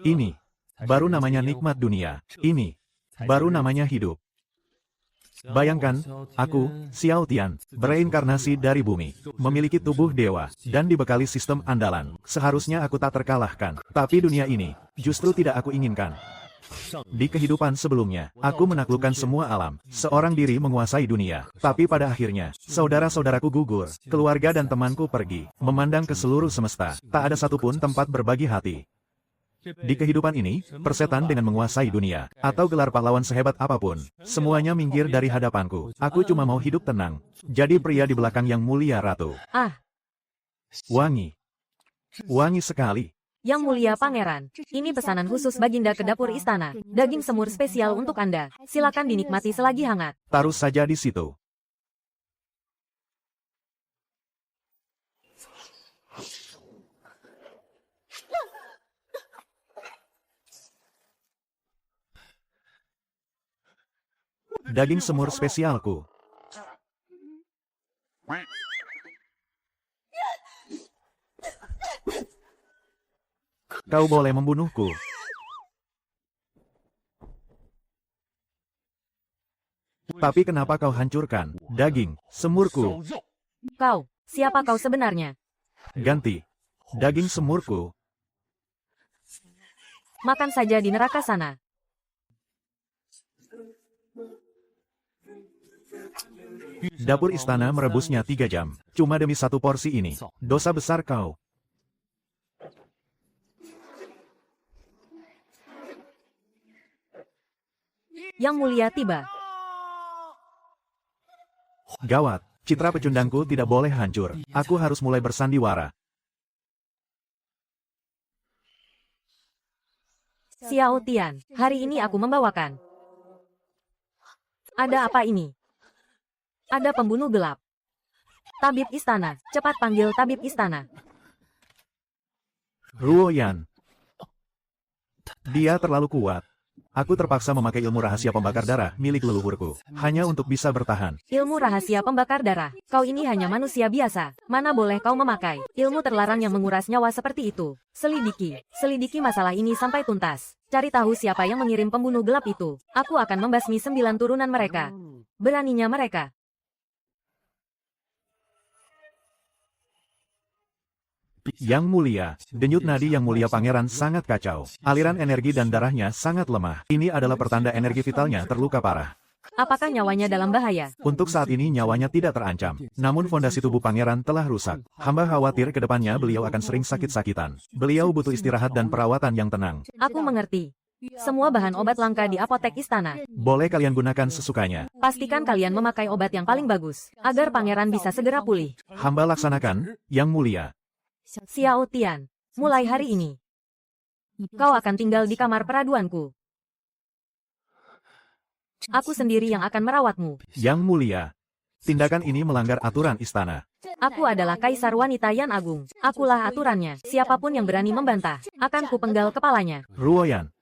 Ini baru namanya nikmat dunia. Ini baru namanya hidup. Bayangkan, aku, Xiao Tian, bereinkarnasi dari bumi, memiliki tubuh dewa, dan dibekali sistem andalan. Seharusnya aku tak terkalahkan. Tapi dunia ini, justru tidak aku inginkan. Di kehidupan sebelumnya, aku menaklukkan semua alam. Seorang diri menguasai dunia. Tapi pada akhirnya, saudara-saudaraku gugur, keluarga dan temanku pergi, memandang ke seluruh semesta. Tak ada satupun tempat berbagi hati. Di kehidupan ini, persetan dengan menguasai dunia, atau gelar pahlawan sehebat apapun, semuanya minggir dari hadapanku. Aku cuma mau hidup tenang. Jadi pria di belakang yang mulia ratu. Wangi. Wangi sekali. Yang mulia pangeran, ini pesanan khusus baginda ke dapur istana. Daging semur spesial untuk Anda. Silakan dinikmati selagi hangat. Taruh saja di situ. Daging semur spesialku. Kau boleh membunuhku. Tapi kenapa kau hancurkan daging semurku? Kau, siapa kau sebenarnya? Ganti daging semurku. Makan saja di neraka sana. Dapur istana merebusnya 3 jam. Cuma demi 1 porsi ini. Dosa besar kau. Yang mulia tiba. Gawat, citra pecundangku tidak boleh hancur. Aku harus mulai bersandiwara. Xiao Tian, hari ini aku membawakan. Ada apa ini? Ada pembunuh gelap. Tabib istana, cepat panggil tabib istana. Ruoyan. Dia terlalu kuat. Aku terpaksa memakai ilmu rahasia pembakar darah milik leluhurku, hanya untuk bisa bertahan. Ilmu rahasia pembakar darah. Kau ini hanya manusia biasa. Mana boleh kau memakai ilmu terlarang yang menguras nyawa seperti itu. Selidiki masalah ini sampai tuntas. Cari tahu siapa yang mengirim pembunuh gelap itu. Aku akan membasmi 9 turunan mereka. Beraninya mereka. Yang mulia, denyut nadi yang mulia pangeran sangat kacau. Aliran energi dan darahnya sangat lemah. Ini adalah pertanda energi vitalnya terluka parah. Apakah nyawanya dalam bahaya? Untuk saat ini nyawanya tidak terancam. Namun fondasi tubuh pangeran telah rusak. Hamba khawatir ke depannya beliau akan sering sakit-sakitan. Beliau butuh istirahat dan perawatan yang tenang. Aku mengerti. Semua bahan obat langka di apotek istana. Boleh kalian gunakan sesukanya. Pastikan kalian memakai obat yang paling bagus, agar pangeran bisa segera pulih. Hamba laksanakan, yang mulia. Xiao Tian, mulai hari ini, kau akan tinggal di kamar peraduanku. Aku sendiri yang akan merawatmu. Yang mulia, tindakan ini melanggar aturan istana. Aku adalah kaisar wanita Yan Agung. Akulah aturannya. Siapapun yang berani membantah, akan kupenggal kepalanya. Ruoyan,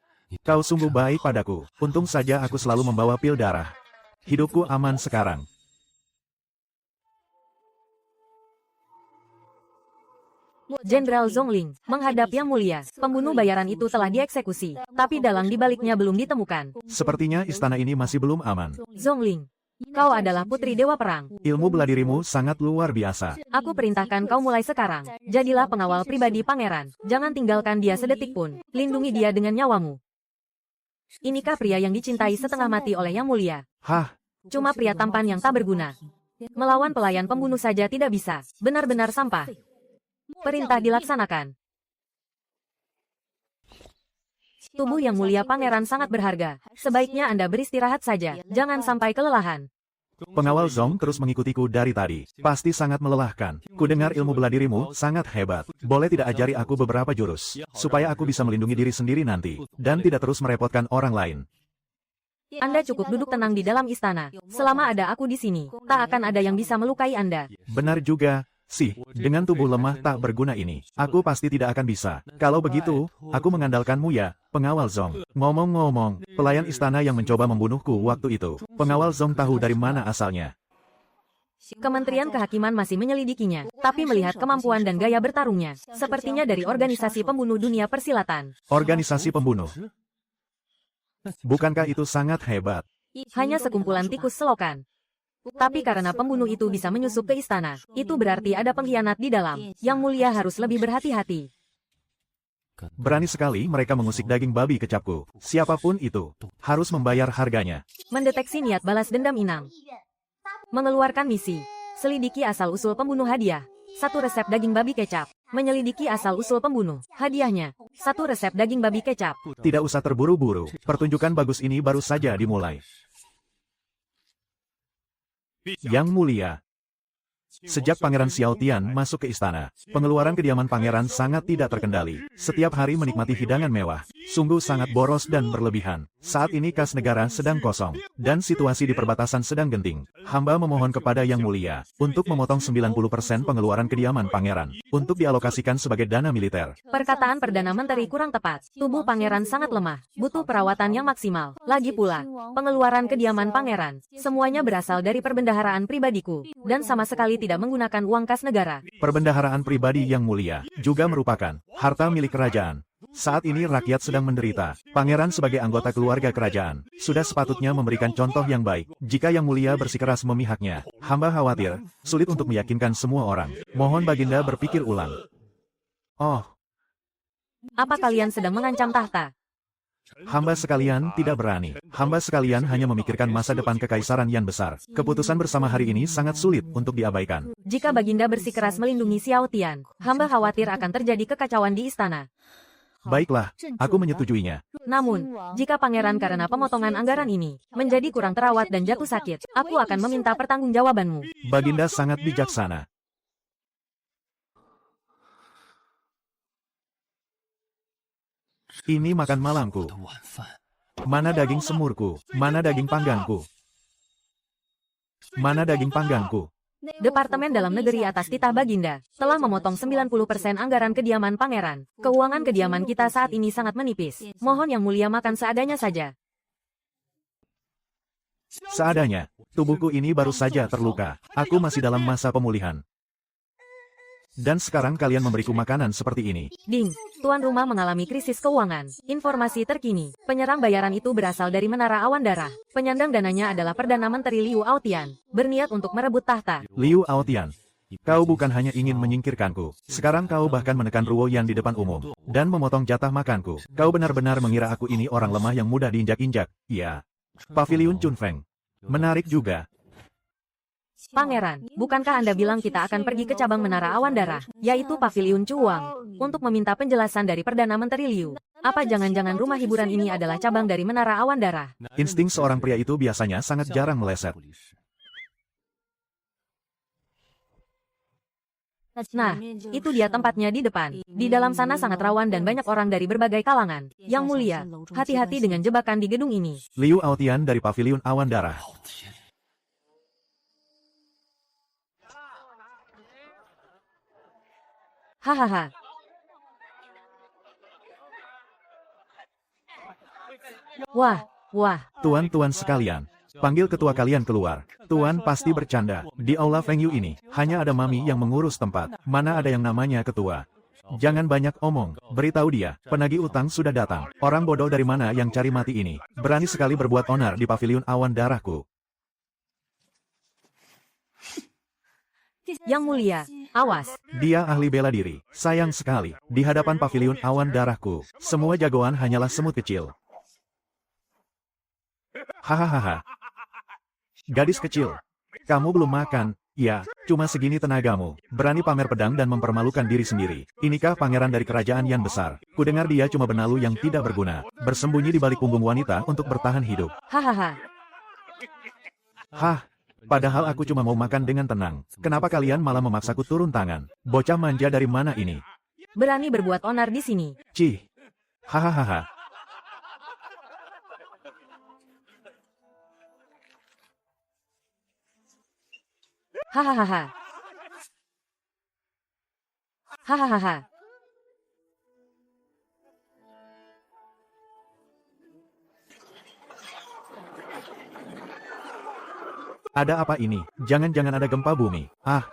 kau sungguh baik padaku. Untung saja aku selalu membawa pil darah. Hidupku aman sekarang. Jenderal Zhongling, menghadap Yang Mulia, pembunuh bayaran itu telah dieksekusi, tapi dalang dibaliknya belum ditemukan. Sepertinya istana ini masih belum aman. Zhongling, kau adalah putri dewa perang. Ilmu bela dirimu sangat luar biasa. Aku perintahkan kau mulai sekarang. Jadilah pengawal pribadi pangeran. Jangan tinggalkan dia sedetik pun. Lindungi dia dengan nyawamu. Inikah pria yang dicintai setengah mati oleh Yang Mulia? Hah? Cuma pria tampan yang tak berguna. Melawan pelayan pembunuh saja tidak bisa. Benar-benar sampah. Perintah dilaksanakan. Tubuh Yang Mulia pangeran sangat berharga. Sebaiknya Anda beristirahat saja. Jangan sampai kelelahan. Pengawal Zong terus mengikutiku dari tadi. Pasti sangat melelahkan. Kudengar ilmu bela dirimu sangat hebat. Boleh tidak ajari aku beberapa jurus, supaya aku bisa melindungi diri sendiri nanti, dan tidak terus merepotkan orang lain. Anda cukup duduk tenang di dalam istana. Selama ada aku di sini, tak akan ada yang bisa melukai Anda. Benar juga. Sih, dengan tubuh lemah tak berguna ini, aku pasti tidak akan bisa. Kalau begitu, aku mengandalkanmu ya, pengawal Zong. Ngomong-ngomong, pelayan istana yang mencoba membunuhku waktu itu, pengawal Zong tahu dari mana asalnya. Kementerian Kehakiman masih menyelidikinya, tapi melihat kemampuan dan gaya bertarungnya, sepertinya dari organisasi pembunuh dunia persilatan. Organisasi pembunuh. Bukankah itu sangat hebat? Hanya sekumpulan tikus selokan. Tapi karena pembunuh itu bisa menyusup ke istana, itu berarti ada pengkhianat di dalam. Yang Mulia harus lebih berhati-hati. Berani sekali mereka mengusik daging babi kecapku. Siapapun itu, harus membayar harganya. Mendeteksi niat balas dendam inang. Mengeluarkan misi. Selidiki asal-usul pembunuh hadiah. 1 resep daging babi kecap. Menyelidiki asal-usul pembunuh. Hadiahnya. 1 resep daging babi kecap. Tidak usah terburu-buru. Pertunjukan bagus ini baru saja dimulai. Yang Mulia. Sejak Pangeran Xiao Tian masuk ke istana, pengeluaran kediaman pangeran sangat tidak terkendali. Setiap hari menikmati hidangan mewah. Sungguh sangat boros dan berlebihan. Saat ini kas negara sedang kosong, dan situasi di perbatasan sedang genting. Hamba memohon kepada Yang Mulia, untuk memotong 90% pengeluaran kediaman pangeran, untuk dialokasikan sebagai dana militer. Perkataan Perdana Menteri kurang tepat. Tubuh pangeran sangat lemah, butuh perawatan yang maksimal. Lagi pula, pengeluaran kediaman pangeran, semuanya berasal dari perbendaharaan pribadiku, dan sama sekali tidak menggunakan uang kas negara. Perbendaharaan pribadi Yang Mulia juga merupakan harta milik kerajaan. Saat ini rakyat sedang menderita. Pangeran sebagai anggota keluarga kerajaan sudah sepatutnya memberikan contoh yang baik. Jika Yang Mulia bersikeras memihaknya, hamba khawatir sulit untuk meyakinkan semua orang. Mohon Baginda berpikir ulang. Oh, Apa kalian sedang mengancam tahta? hamba sekalian tidak berani. Hamba sekalian hanya memikirkan masa depan kekaisaran yang besar. Keputusan bersama hari ini sangat sulit untuk diabaikan. Jika Baginda bersikeras melindungi Xiao Tian, hamba khawatir akan terjadi kekacauan di istana. Baiklah, aku menyetujuinya. Namun, jika pangeran karena pemotongan anggaran ini menjadi kurang terawat dan jatuh sakit, aku akan meminta pertanggungjawabanmu. Baginda sangat bijaksana. Ini makan malamku. Mana daging semurku? Mana daging panggangku? Mana daging panggangku? Departemen Dalam Negeri atas titah Baginda telah memotong 90% anggaran kediaman pangeran. Keuangan kediaman kita saat ini sangat menipis. Mohon Yang Mulia makan seadanya saja. Seadanya, tubuhku ini baru saja terluka. Aku masih dalam masa pemulihan. Dan sekarang kalian memberiku makanan seperti ini. Ding, tuan rumah mengalami krisis keuangan. Informasi terkini, penyerang bayaran itu berasal dari Menara Awan Darah. Penyandang dananya adalah Perdana Menteri Liu Aotian, berniat untuk merebut tahta. Liu Aotian, kau bukan hanya ingin menyingkirkanku. Sekarang kau bahkan menekan Ruo Yan di depan umum, dan memotong jatah makanku. Kau benar-benar mengira aku ini orang lemah yang mudah diinjak-injak. Iya. Paviliun Chunfeng. Menarik juga. Pangeran, bukankah Anda bilang kita akan pergi ke cabang Menara Awan Darah, yaitu Paviliun Chuang, untuk meminta penjelasan dari Perdana Menteri Liu? Apa jangan-jangan rumah hiburan ini adalah cabang dari Menara Awan Darah? Insting seorang pria itu biasanya sangat jarang meleset. Nah, itu dia tempatnya di depan. Di dalam sana sangat rawan dan banyak orang dari berbagai kalangan. Yang Mulia, hati-hati dengan jebakan di gedung ini. Liu Aotian dari Paviliun Awan Darah. Hahaha. Wah. Tuan-tuan sekalian, panggil ketua kalian keluar. Tuan pasti bercanda. Di aula Feng Yu ini, hanya ada Mami yang mengurus tempat. Mana ada yang namanya ketua. Jangan banyak omong. Beritahu dia, penagih utang sudah datang. Orang bodoh dari mana yang cari mati ini? Berani sekali berbuat onar di Paviliun Awan Darahku. Yang Mulia, awas. Dia ahli bela diri. Sayang sekali. Di hadapan Paviliun Awan Darahku, semua jagoan hanyalah semut kecil. Hahaha. Gadis kecil. Kamu belum makan. Ya, cuma segini tenagamu. Berani pamer pedang dan mempermalukan diri sendiri. Inikah pangeran dari kerajaan yang besar? Kudengar dia cuma benalu yang tidak berguna. Bersembunyi di balik punggung wanita untuk bertahan hidup. Hahaha. Hah. Padahal aku cuma mau makan dengan tenang. Kenapa kalian malah memaksaku turun tangan? Bocah manja dari mana ini? Berani berbuat onar di sini. Cih. Hahaha. Hahaha. Hahaha. Ada apa ini? Jangan-jangan ada gempa bumi. Ah,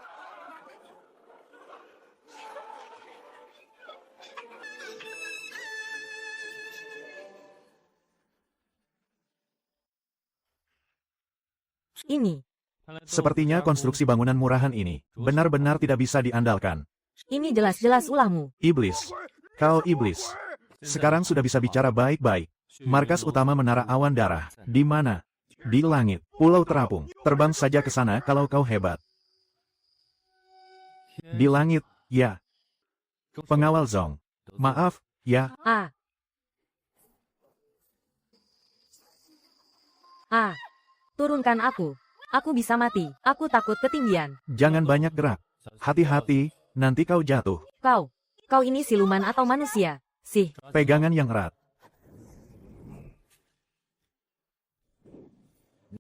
Ini. sepertinya konstruksi bangunan murahan ini benar-benar tidak bisa diandalkan. Ini jelas-jelas ulahmu. Iblis. Kau iblis. Sekarang sudah bisa bicara baik-baik. Markas utama Menara Awan Darah. Di mana? Di langit. Pulau Terapung. Terbang saja ke sana kalau kau hebat. Di langit, ya. Pengawal Zong. Maaf, ya. Ah. Ah. Turunkan aku. Aku bisa mati. Aku takut ketinggian. Jangan banyak gerak. Hati-hati, nanti kau jatuh. Kau ini siluman atau manusia? Sih. Pegangan yang erat.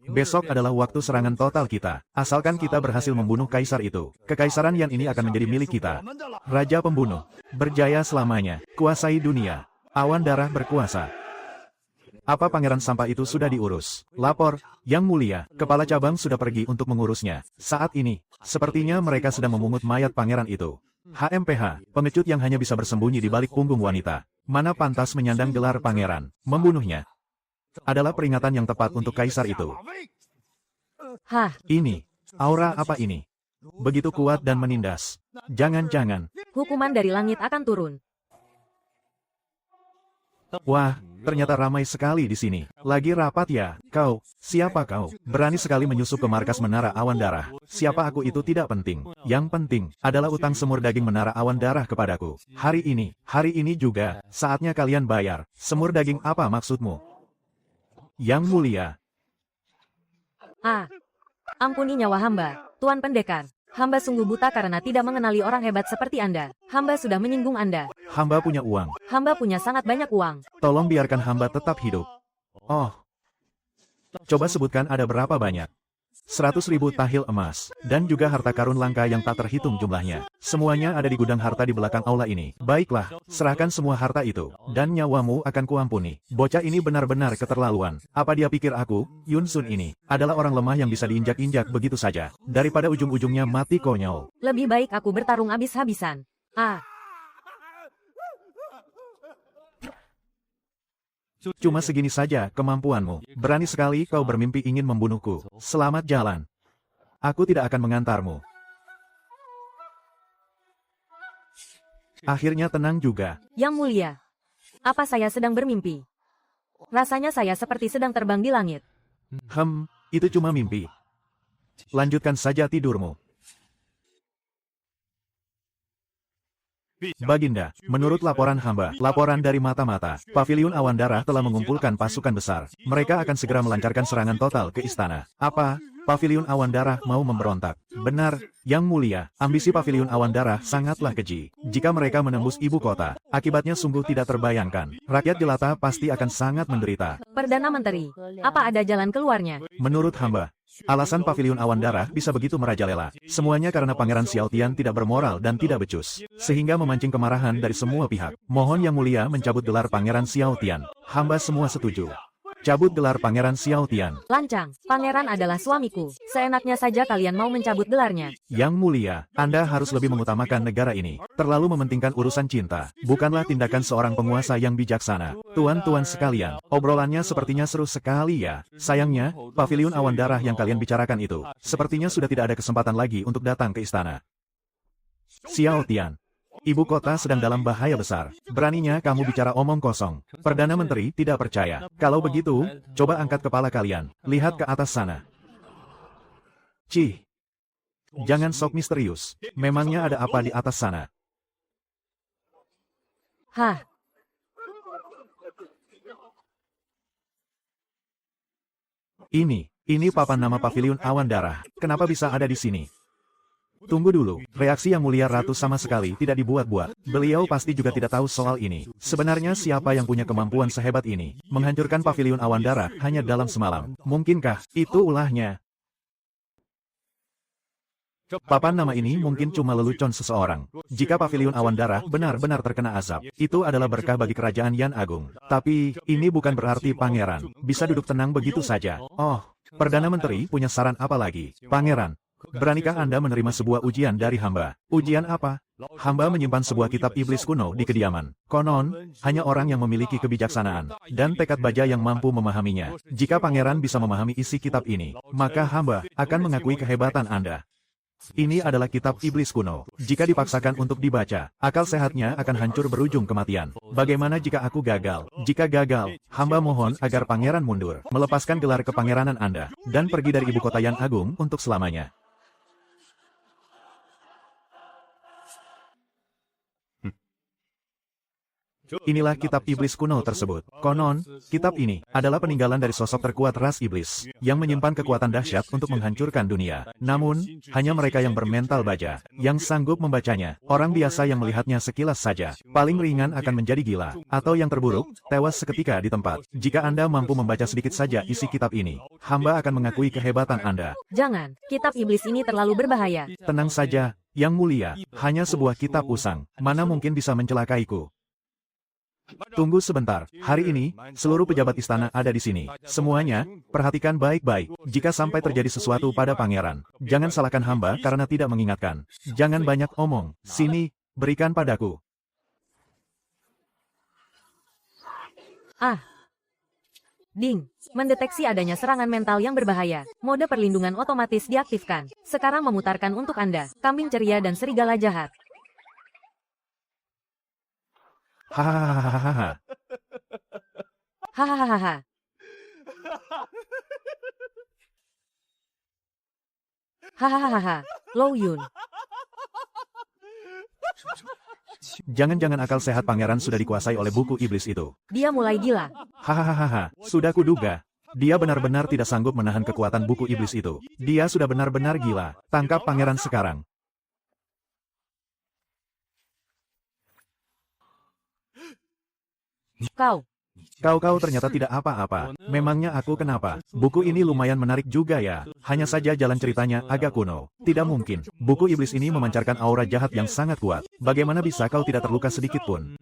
Besok adalah waktu serangan total kita. Asalkan kita berhasil membunuh kaisar itu, kekaisaran Yan ini akan menjadi milik kita. Raja pembunuh. Berjaya selamanya. Kuasai dunia. Awan darah berkuasa. Apa pangeran sampah itu sudah diurus? Lapor, Yang Mulia, kepala cabang sudah pergi untuk mengurusnya. Saat ini, sepertinya mereka sedang memungut mayat pangeran itu. HMPH, pengecut yang hanya bisa bersembunyi di balik punggung wanita. Mana pantas menyandang gelar pangeran? Membunuhnya adalah peringatan yang tepat untuk kaisar itu. Hah. Ini, aura apa ini? Begitu kuat dan menindas. Jangan-jangan. Hukuman dari langit akan turun. Wah, ternyata ramai sekali di sini. Lagi rapat ya? Kau, siapa kau? Berani sekali menyusup ke markas Menara Awan Darah. Siapa aku itu tidak penting. Yang penting adalah utang semur daging Menara Awan Darah kepadaku. Hari ini juga, saatnya kalian bayar. Semur daging apa maksudmu? Yang Mulia. Ah. Ampuni nyawa hamba, Tuan Pendekar. Hamba sungguh buta karena tidak mengenali orang hebat seperti Anda. Hamba sudah menyinggung Anda. Hamba punya uang. Hamba punya sangat banyak uang. Tolong biarkan hamba tetap hidup. Oh. Coba sebutkan ada berapa banyak. 100.000 tahil emas, dan juga harta karun langka yang tak terhitung jumlahnya. Semuanya ada di gudang harta di belakang aula ini. Baiklah, serahkan semua harta itu, dan nyawamu akan kuampuni. Bocah ini benar-benar keterlaluan. Apa dia pikir aku, Yun Sun ini, adalah orang lemah yang bisa diinjak-injak begitu saja, daripada ujung-ujungnya mati konyol. Lebih baik aku bertarung habis-habisan. Ah. Cuma segini saja kemampuanmu. Berani sekali kau bermimpi ingin membunuhku. Selamat jalan. Aku tidak akan mengantarmu. Akhirnya tenang juga. Yang Mulia. Apa saya sedang bermimpi? Rasanya saya seperti sedang terbang di langit. Itu cuma mimpi. Lanjutkan saja tidurmu. Baginda, menurut laporan hamba, laporan dari mata-mata, Paviliun Awan Darah telah mengumpulkan pasukan besar. Mereka akan segera melancarkan serangan total ke istana. Apa? Paviliun Awan Darah mau memberontak? Benar, Yang Mulia, ambisi Paviliun Awan Darah sangatlah keji. Jika mereka menembus ibu kota, akibatnya sungguh tidak terbayangkan. Rakyat jelata pasti akan sangat menderita. Perdana Menteri, apa ada jalan keluarnya? Menurut hamba, alasan Paviliun Awan Darah bisa begitu merajalela. Semuanya karena Pangeran Xiao Tian tidak bermoral dan tidak becus. Sehingga memancing kemarahan dari semua pihak. Mohon Yang Mulia mencabut gelar Pangeran Xiao Tian. Hamba semua setuju. Cabut gelar Pangeran Xiao Tian. Lancang, Pangeran adalah suamiku. Seenaknya saja kalian mau mencabut gelarnya. Yang Mulia, Anda harus lebih mengutamakan negara ini. Terlalu mementingkan urusan cinta. Bukanlah tindakan seorang penguasa yang bijaksana. Tuan-tuan sekalian, obrolannya sepertinya seru sekali ya. Sayangnya, Paviliun Awan Darah yang kalian bicarakan itu, sepertinya sudah tidak ada kesempatan lagi untuk datang ke istana. Xiao Tian. Ibu kota sedang dalam bahaya besar. Beraninya kamu bicara omong kosong. Perdana Menteri tidak percaya. Kalau begitu, coba angkat kepala kalian. Lihat ke atas sana. Cih. Jangan sok misterius. Memangnya ada apa di atas sana? Hah? Ini papan nama Paviliun Awan Darah. Kenapa bisa ada di sini? Tunggu dulu, reaksi Yang Mulia Ratu sama sekali tidak dibuat-buat. Beliau pasti juga tidak tahu soal ini. Sebenarnya siapa yang punya kemampuan sehebat ini? Menghancurkan Paviliun Awan Darah hanya dalam semalam. Mungkinkah itu ulahnya? Papan nama ini mungkin cuma lelucon seseorang. Jika Paviliun Awan Darah benar-benar terkena azab, itu adalah berkah bagi kerajaan Yan Agung. Tapi, ini bukan berarti pangeran bisa duduk tenang begitu saja. Oh, Perdana Menteri punya saran apa lagi? Pangeran, beranikah Anda menerima sebuah ujian dari hamba? Ujian apa? Hamba menyimpan sebuah kitab iblis kuno di kediaman. Konon, hanya orang yang memiliki kebijaksanaan dan tekad baja yang mampu memahaminya. Jika pangeran bisa memahami isi kitab ini, maka hamba akan mengakui kehebatan Anda. Ini adalah kitab iblis kuno. Jika dipaksakan untuk dibaca, akal sehatnya akan hancur berujung kematian. Bagaimana jika aku gagal? Jika gagal, hamba mohon agar pangeran mundur, melepaskan gelar kepangeranan Anda, dan pergi dari ibu kota yang agung untuk selamanya. Inilah kitab iblis kuno tersebut. Konon, kitab ini adalah peninggalan dari sosok terkuat ras iblis, yang menyimpan kekuatan dahsyat untuk menghancurkan dunia. Namun, hanya mereka yang bermental baja, yang sanggup membacanya. Orang biasa yang melihatnya sekilas saja, paling ringan akan menjadi gila, atau yang terburuk, tewas seketika di tempat. Jika Anda mampu membaca sedikit saja isi kitab ini, hamba akan mengakui kehebatan Anda. Jangan, kitab iblis ini terlalu berbahaya. Tenang saja, Yang Mulia, hanya sebuah kitab usang, mana mungkin bisa mencelakaiku. Tunggu sebentar, hari ini, seluruh pejabat istana ada di sini. Semuanya, perhatikan baik-baik, jika sampai terjadi sesuatu pada pangeran. Jangan salahkan hamba karena tidak mengingatkan. Jangan banyak omong, sini, berikan padaku. Ding, mendeteksi adanya serangan mental yang berbahaya. Mode perlindungan otomatis diaktifkan. Sekarang memutarkan untuk Anda, kambing ceria dan serigala jahat. Hahaha. Hahaha. Hahaha. Lo Yun. Jangan-jangan akal sehat pangeran sudah dikuasai oleh buku iblis itu. Dia mulai gila. Hahaha, sudah kuduga. Dia benar-benar tidak sanggup menahan kekuatan buku iblis itu. Dia sudah benar-benar gila. Tangkap pangeran sekarang. Kau ternyata tidak apa-apa. Memangnya aku kenapa? Buku ini lumayan menarik juga ya. Hanya saja jalan ceritanya agak kuno. Tidak mungkin. Buku iblis ini memancarkan aura jahat yang sangat kuat. Bagaimana bisa kau tidak terluka sedikit pun?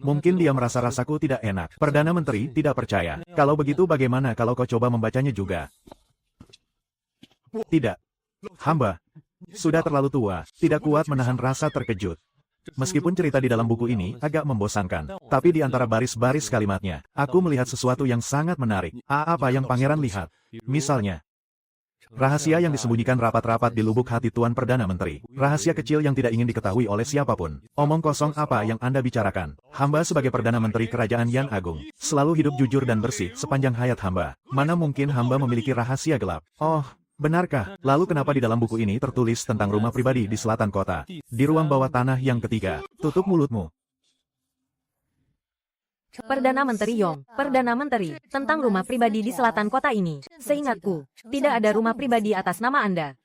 Mungkin dia merasa rasaku tidak enak. Perdana Menteri tidak percaya. Kalau begitu bagaimana kalau kau coba membacanya juga? Tidak. Hamba sudah terlalu tua, tidak kuat menahan rasa terkejut. Meskipun cerita di dalam buku ini agak membosankan, tapi di antara baris-baris kalimatnya, aku melihat sesuatu yang sangat menarik. Apa yang pangeran lihat? Misalnya, rahasia yang disembunyikan rapat-rapat di lubuk hati Tuan Perdana Menteri. Rahasia kecil yang tidak ingin diketahui oleh siapapun. Omong kosong apa yang Anda bicarakan? Hamba sebagai Perdana Menteri Kerajaan Yan Agung, selalu hidup jujur dan bersih sepanjang hayat hamba. Mana mungkin hamba memiliki rahasia gelap? Oh, benarkah? Lalu kenapa di dalam buku ini tertulis tentang rumah pribadi di selatan kota? Di ruang bawah tanah yang ketiga. Tutup mulutmu. Perdana Menteri Yong, Perdana Menteri, tentang rumah pribadi di selatan kota ini. Seingatku, tidak ada rumah pribadi atas nama Anda.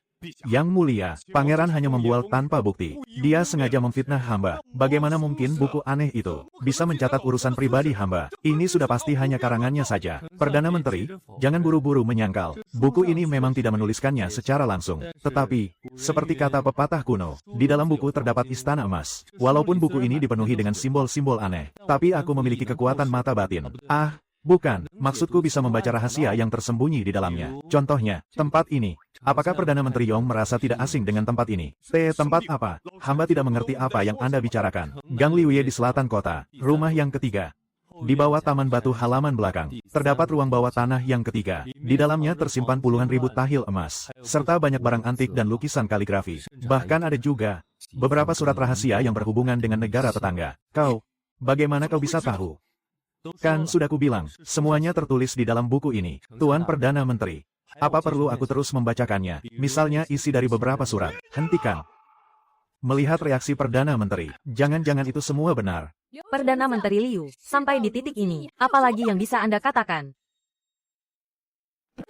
Yang Mulia, pangeran hanya membual tanpa bukti. Dia sengaja memfitnah hamba. Bagaimana mungkin buku aneh itu bisa mencatat urusan pribadi hamba? Ini sudah pasti hanya karangannya saja. Perdana Menteri, jangan buru-buru menyangkal. Buku ini memang tidak menuliskannya secara langsung. Tetapi, seperti kata pepatah kuno, di dalam buku terdapat istana emas. Walaupun buku ini dipenuhi dengan simbol-simbol aneh, tapi aku memiliki kekuatan mata batin. Bukan, maksudku bisa membaca rahasia yang tersembunyi di dalamnya. Contohnya, tempat ini. Apakah Perdana Menteri Yong merasa tidak asing dengan tempat ini? Tempat apa? Hamba tidak mengerti apa yang Anda bicarakan. Gang Liuye di selatan kota. Rumah yang ketiga. Di bawah taman batu halaman belakang, terdapat ruang bawah tanah yang ketiga. Di dalamnya tersimpan puluhan ribu tahil emas, serta banyak barang antik dan lukisan kaligrafi. Bahkan ada juga beberapa surat rahasia yang berhubungan dengan negara tetangga. Bagaimana kau bisa tahu? Kan sudah kubilang, semuanya tertulis di dalam buku ini. Tuan Perdana Menteri, apa perlu aku terus membacakannya? Misalnya isi dari beberapa surat. Hentikan. Melihat reaksi Perdana Menteri, jangan-jangan itu semua benar. Perdana Menteri Liu, sampai di titik ini, apalagi yang bisa Anda katakan?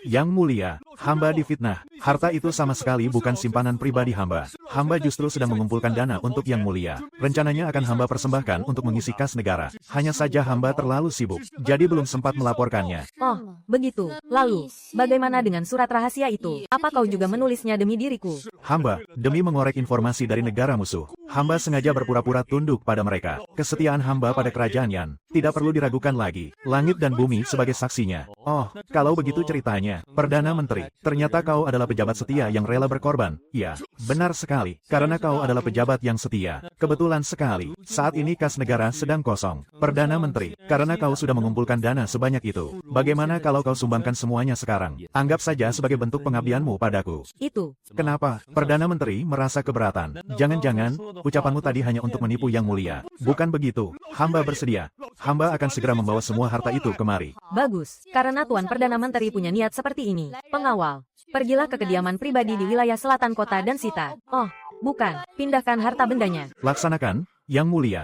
Yang Mulia, hamba difitnah. Harta itu sama sekali bukan simpanan pribadi hamba. Hamba justru sedang mengumpulkan dana untuk Yang Mulia. Rencananya akan hamba persembahkan untuk mengisi kas negara. Hanya saja hamba terlalu sibuk, jadi belum sempat melaporkannya. Oh, begitu. Lalu, bagaimana dengan surat rahasia itu? Apa kau juga menulisnya demi diriku? Hamba, demi mengorek informasi dari negara musuh, hamba sengaja berpura-pura tunduk pada mereka. Kesetiaan hamba pada kerajaan Yan tidak perlu diragukan lagi. Langit dan bumi sebagai saksinya. Oh, kalau begitu ceritanya. tanya, Perdana Menteri, ternyata kau adalah pejabat setia yang rela berkorban. Ya, benar sekali, karena kau adalah pejabat yang setia. Kebetulan sekali, saat ini kas negara sedang kosong. Perdana Menteri, karena kau sudah mengumpulkan dana sebanyak itu, bagaimana kalau kau sumbangkan semuanya sekarang? Anggap saja sebagai bentuk pengabdianmu padaku. Itu. Kenapa? Perdana Menteri merasa keberatan. Jangan-jangan, ucapanmu tadi hanya untuk menipu Yang Mulia. Bukan begitu, hamba bersedia. Hamba akan segera membawa semua harta itu kemari. Bagus, karena Tuan Perdana Menteri punya niat seperti ini. Pengawal, pergilah ke kediaman pribadi di wilayah selatan kota dan sita. Oh, bukan, pindahkan harta bendanya. Laksanakan, Yang Mulia.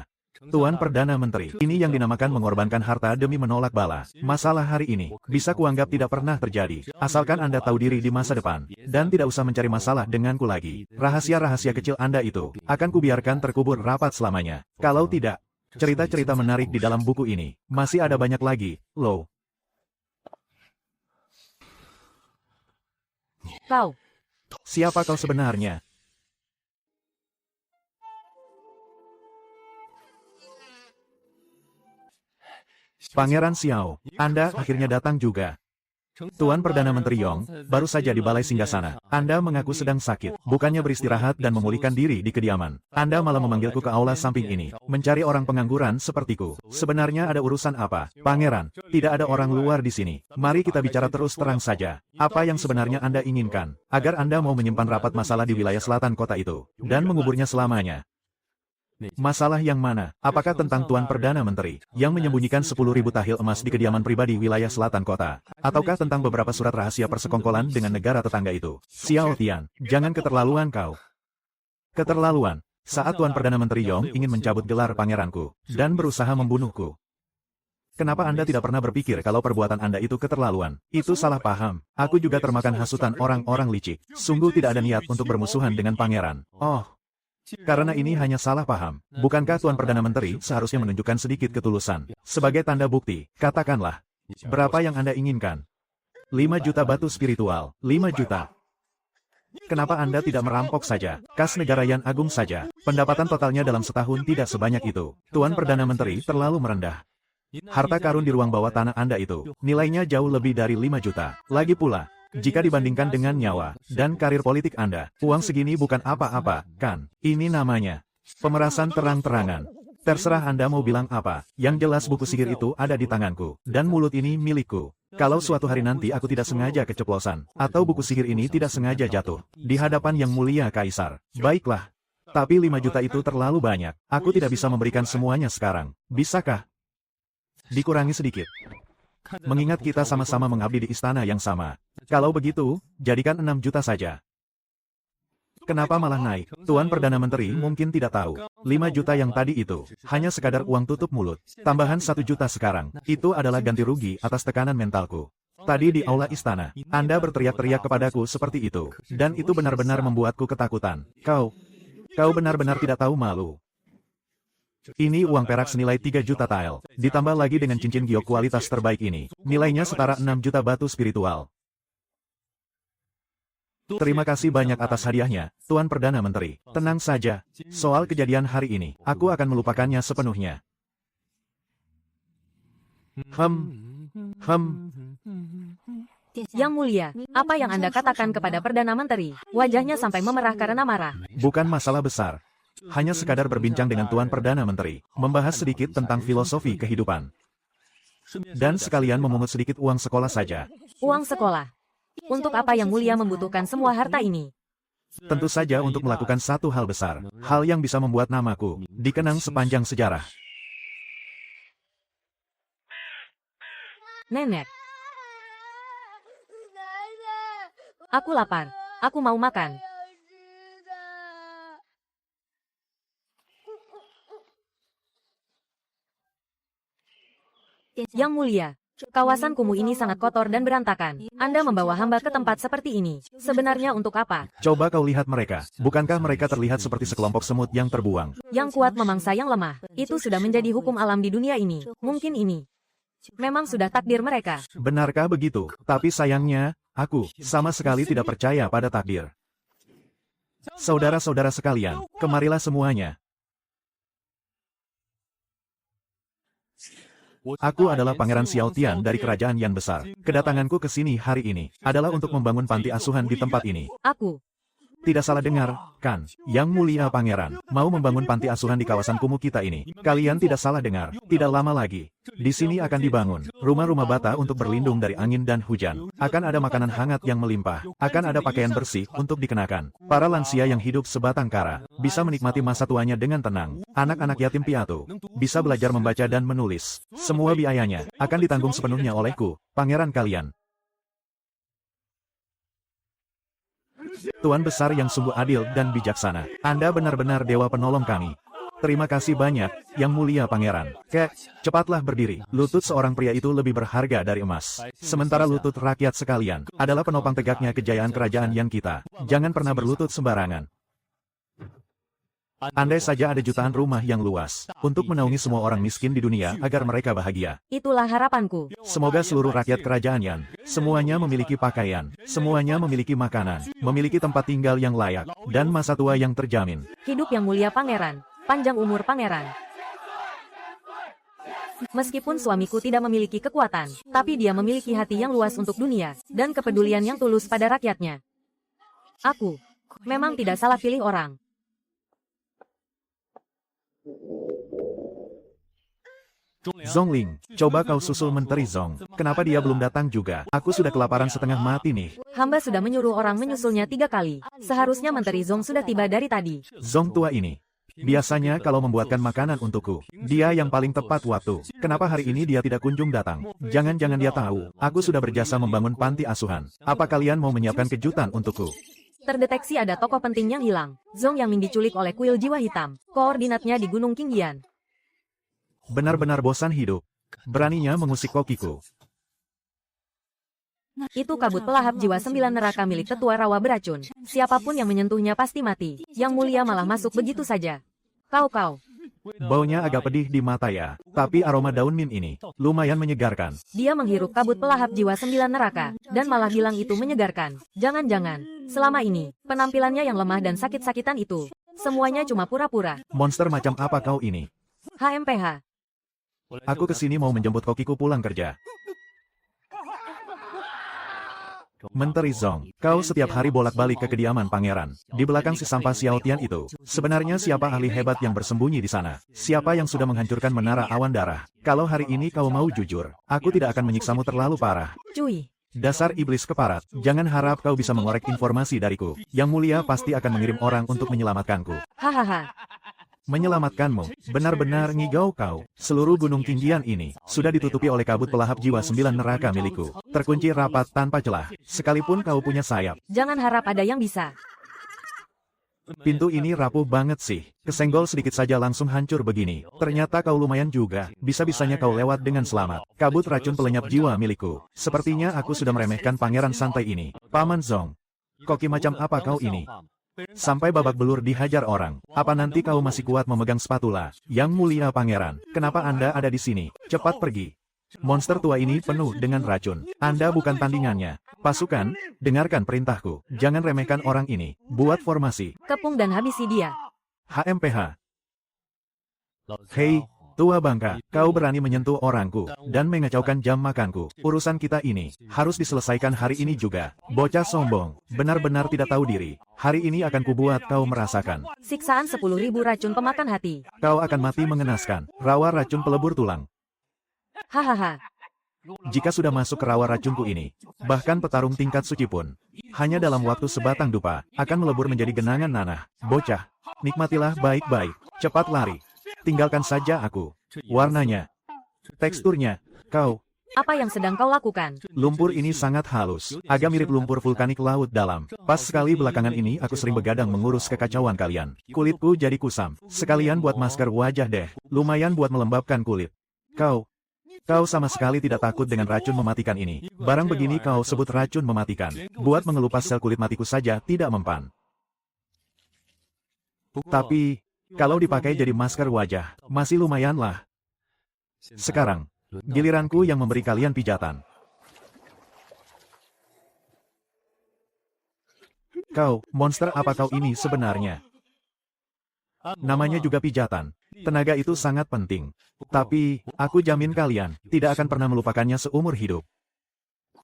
Tuan Perdana Menteri, ini yang dinamakan mengorbankan harta demi menolak bala. Masalah hari ini, bisa kuanggap tidak pernah terjadi. Asalkan Anda tahu diri di masa depan, dan tidak usah mencari masalah denganku lagi. Rahasia-rahasia kecil Anda itu, akan kubiarkan terkubur rapat selamanya. Kalau tidak, cerita-cerita menarik di dalam buku ini, masih ada banyak lagi, loh. Kau, Siapa kau sebenarnya? Pangeran Xiao, Anda akhirnya datang juga. Tuan Perdana Menteri Yong, baru saja di balai singgasana. Anda mengaku sedang sakit, bukannya beristirahat dan memulihkan diri di kediaman. Anda malah memanggilku ke aula samping ini, mencari orang pengangguran sepertiku. Sebenarnya ada urusan apa? Pangeran, tidak ada orang luar di sini. Mari kita bicara terus terang saja. Apa yang sebenarnya Anda inginkan? Agar Anda mau menyimpan rapat masalah di wilayah selatan kota itu, dan menguburnya selamanya. Masalah yang mana? Apakah tentang Tuan Perdana Menteri, yang menyembunyikan 10.000 tahil emas di kediaman pribadi wilayah selatan kota? Ataukah tentang beberapa surat rahasia persekongkolan dengan negara tetangga itu? Xiao Tian, jangan keterlaluan kau. Keterlaluan. Saat Tuan Perdana Menteri Yong ingin mencabut gelar pangeranku, dan berusaha membunuhku. Kenapa Anda tidak pernah berpikir kalau perbuatan Anda itu keterlaluan? Itu salah paham. Aku juga termakan hasutan orang-orang licik. Sungguh tidak ada niat untuk bermusuhan dengan pangeran. Oh. Karena ini hanya salah paham. Bukankah Tuan Perdana Menteri seharusnya menunjukkan sedikit ketulusan? Sebagai tanda bukti, katakanlah. Berapa yang Anda inginkan? 5 juta batu spiritual. 5 juta. Kenapa Anda tidak merampok saja? Kas negara yang agung saja. Pendapatan totalnya dalam setahun tidak sebanyak itu. Tuan Perdana Menteri terlalu merendah. Harta karun di ruang bawah tanah Anda itu, nilainya jauh lebih dari 5 juta. Lagi pula, jika dibandingkan dengan nyawa dan karir politik Anda, uang segini bukan apa-apa, kan? Ini namanya pemerasan terang-terangan. Terserah Anda mau bilang apa, yang jelas buku sihir itu ada di tanganku, dan mulut ini milikku. Kalau suatu hari nanti aku tidak sengaja keceplosan, atau buku sihir ini tidak sengaja jatuh di hadapan Yang Mulia Kaisar, baiklah. Tapi 5 juta itu terlalu banyak, aku tidak bisa memberikan semuanya sekarang. Bisakah dikurangi sedikit? Mengingat kita sama-sama mengabdi di istana yang sama. Kalau begitu, jadikan 6 juta saja. Kenapa malah naik? Tuan Perdana Menteri mungkin tidak tahu. 5 juta yang tadi itu, hanya sekadar uang tutup mulut. Tambahan 1 juta sekarang, itu adalah ganti rugi atas tekanan mentalku. Tadi di aula istana, Anda berteriak-teriak kepadaku seperti itu. Dan itu benar-benar membuatku ketakutan. Kau benar-benar tidak tahu malu. Ini uang perak senilai 3 juta tael, ditambah lagi dengan cincin giok kualitas terbaik ini. Nilainya setara 6 juta batu spiritual. Terima kasih banyak atas hadiahnya, Tuan Perdana Menteri. Tenang saja, soal kejadian hari ini, aku akan melupakannya sepenuhnya. Yang Mulia, apa yang Anda katakan kepada Perdana Menteri? Wajahnya sampai memerah karena marah. Bukan masalah besar. Hanya sekadar berbincang dengan Tuan Perdana Menteri, membahas sedikit tentang filosofi kehidupan. Dan sekalian memungut sedikit uang sekolah saja. Uang sekolah? Untuk apa Yang Mulia membutuhkan semua harta ini? Tentu saja untuk melakukan satu hal besar. Hal yang bisa membuat namaku dikenang sepanjang sejarah. Nenek. Aku lapar. Aku mau makan. Yang Mulia, kawasan kumuh ini sangat kotor dan berantakan. Anda membawa hamba ke tempat seperti ini. Sebenarnya untuk apa? Coba kau lihat mereka. Bukankah mereka terlihat seperti sekelompok semut yang terbuang? Yang kuat memangsa yang lemah. Itu sudah menjadi hukum alam di dunia ini. Mungkin ini memang sudah takdir mereka. Benarkah begitu? Tapi sayangnya, aku sama sekali tidak percaya pada takdir. Saudara-saudara sekalian, kemarilah semuanya. Aku adalah Pangeran Xiao Tian dari Kerajaan Yan Besar. Kedatanganku ke sini hari ini adalah untuk membangun panti asuhan di tempat ini. Aku. Tidak salah dengar, kan? Yang mulia pangeran, mau membangun panti asuhan di kawasan kumuh kita ini. Kalian tidak salah dengar. Tidak lama lagi, di sini akan dibangun rumah-rumah bata untuk berlindung dari angin dan hujan. Akan ada makanan hangat yang melimpah. Akan ada pakaian bersih untuk dikenakan. Para lansia yang hidup sebatang kara bisa menikmati masa tuanya dengan tenang. Anak-anak yatim piatu bisa belajar membaca dan menulis. Semua biayanya akan ditanggung sepenuhnya olehku, pangeran kalian. Tuan besar yang sungguh adil dan bijaksana. Anda benar-benar dewa penolong kami. Terima kasih banyak, Yang Mulia Pangeran. Cepatlah berdiri. Lutut seorang pria itu lebih berharga dari emas. Sementara lutut rakyat sekalian adalah penopang tegaknya kejayaan kerajaan yang kita. Jangan pernah berlutut sembarangan. Andai saja ada jutaan rumah yang luas untuk menaungi semua orang miskin di dunia agar mereka bahagia. Itulah harapanku. Semoga seluruh rakyat kerajaan Yan semuanya memiliki pakaian, semuanya memiliki makanan, memiliki tempat tinggal yang layak, dan masa tua yang terjamin. Hidup Yang Mulia Pangeran. Panjang umur Pangeran. Meskipun suamiku tidak memiliki kekuatan, tapi dia memiliki hati yang luas untuk dunia, dan kepedulian yang tulus pada rakyatnya. Aku memang tidak salah pilih orang. Zongling, coba kau susul Menteri Zong. Kenapa dia belum datang juga? Aku sudah kelaparan setengah mati nih. Hamba sudah menyuruh orang menyusulnya 3 kali. Seharusnya Menteri Zong sudah tiba dari tadi. Zong tua ini biasanya kalau membuatkan makanan untukku, dia yang paling tepat waktu. Kenapa hari ini dia tidak kunjung datang? Jangan-jangan dia tahu, aku sudah berjasa membangun panti asuhan. Apa kalian mau menyiapkan kejutan untukku? Terdeteksi ada tokoh penting yang hilang. Zong Yangming diculik oleh kuil jiwa hitam. Koordinatnya di Gunung Qingyan. Benar-benar bosan hidup. Beraninya mengusik kokiku. Itu kabut pelahap jiwa 9 neraka milik tetua rawa beracun. Siapapun yang menyentuhnya pasti mati. Yang Mulia malah masuk begitu saja. Kau. Baunya agak pedih di mata ya. Tapi aroma daun mint ini lumayan menyegarkan. Dia menghirup kabut pelahap jiwa 9 neraka. Dan malah bilang itu menyegarkan. Jangan-jangan. Selama ini, penampilannya yang lemah dan sakit-sakitan itu. Semuanya cuma pura-pura. Monster macam apa kau ini? HMPH. Aku kesini mau menjemput kokiku pulang kerja. Menteri Zong, kau setiap hari bolak-balik ke kediaman pangeran. Di belakang si sampah Xiao Tian itu, sebenarnya siapa ahli hebat yang bersembunyi di sana? Siapa yang sudah menghancurkan menara awan darah? Kalau hari ini kau mau jujur, aku tidak akan menyiksamu terlalu parah. Cuy. Dasar iblis keparat, jangan harap kau bisa mengorek informasi dariku. Yang Mulia pasti akan mengirim orang untuk menyelamatkanku. Hahaha. Menyelamatkanmu, benar-benar ngigau kau. Seluruh gunung Qingyan ini sudah ditutupi oleh kabut pelahap jiwa 9 neraka milikku. Terkunci rapat tanpa celah, sekalipun kau punya sayap. Jangan harap ada yang bisa. Pintu ini rapuh banget sih. Kesenggol sedikit saja langsung hancur begini. Ternyata kau lumayan juga. Bisa-bisanya kau lewat dengan selamat. Kabut racun pelenyap jiwa milikku. Sepertinya aku sudah meremehkan pangeran santai ini. Paman Zong, koki macam apa kau ini? Sampai babak belur dihajar orang. Apa nanti kau masih kuat memegang spatula? Yang Mulia Pangeran, kenapa Anda ada di sini? Cepat pergi. Monster tua ini penuh dengan racun. Anda bukan tandingannya. Pasukan, dengarkan perintahku. Jangan remehkan orang ini. Buat formasi. Kepung dan habisi dia. HMPH. Hei, tua bangka, kau berani menyentuh orangku dan mengacaukan jam makanku. Urusan kita ini harus diselesaikan hari ini juga. Bocah sombong, benar-benar tidak tahu diri. Hari ini akan kubuat kau merasakan. Siksaan 10.000 racun pemakan hati. Kau akan mati mengenaskan. Rawa racun pelebur tulang. Hahaha. Jika sudah masuk ke rawa racunku ini, bahkan petarung tingkat suci pun, hanya dalam waktu sebatang dupa, akan melebur menjadi genangan nanah. Bocah, nikmatilah baik-baik. Cepat lari. Tinggalkan saja aku. Warnanya, teksturnya, kau. Apa yang sedang kau lakukan? Lumpur ini sangat halus, agak mirip lumpur vulkanik laut dalam. Pas sekali belakangan ini aku sering begadang mengurus kekacauan kalian. Kulitku jadi kusam. Sekalian buat masker wajah deh. Lumayan buat melembabkan kulit. Kau sama sekali tidak takut dengan racun mematikan ini. Barang begini kau sebut racun mematikan. Buat mengelupas sel kulit matiku saja tidak mempan. Tapi, kalau dipakai jadi masker wajah, masih lumayan lah. Sekarang, giliranku yang memberi kalian pijatan. Kau, monster apa kau ini sebenarnya? Namanya juga pijatan. Tenaga itu sangat penting. Tapi, aku jamin kalian tidak akan pernah melupakannya seumur hidup.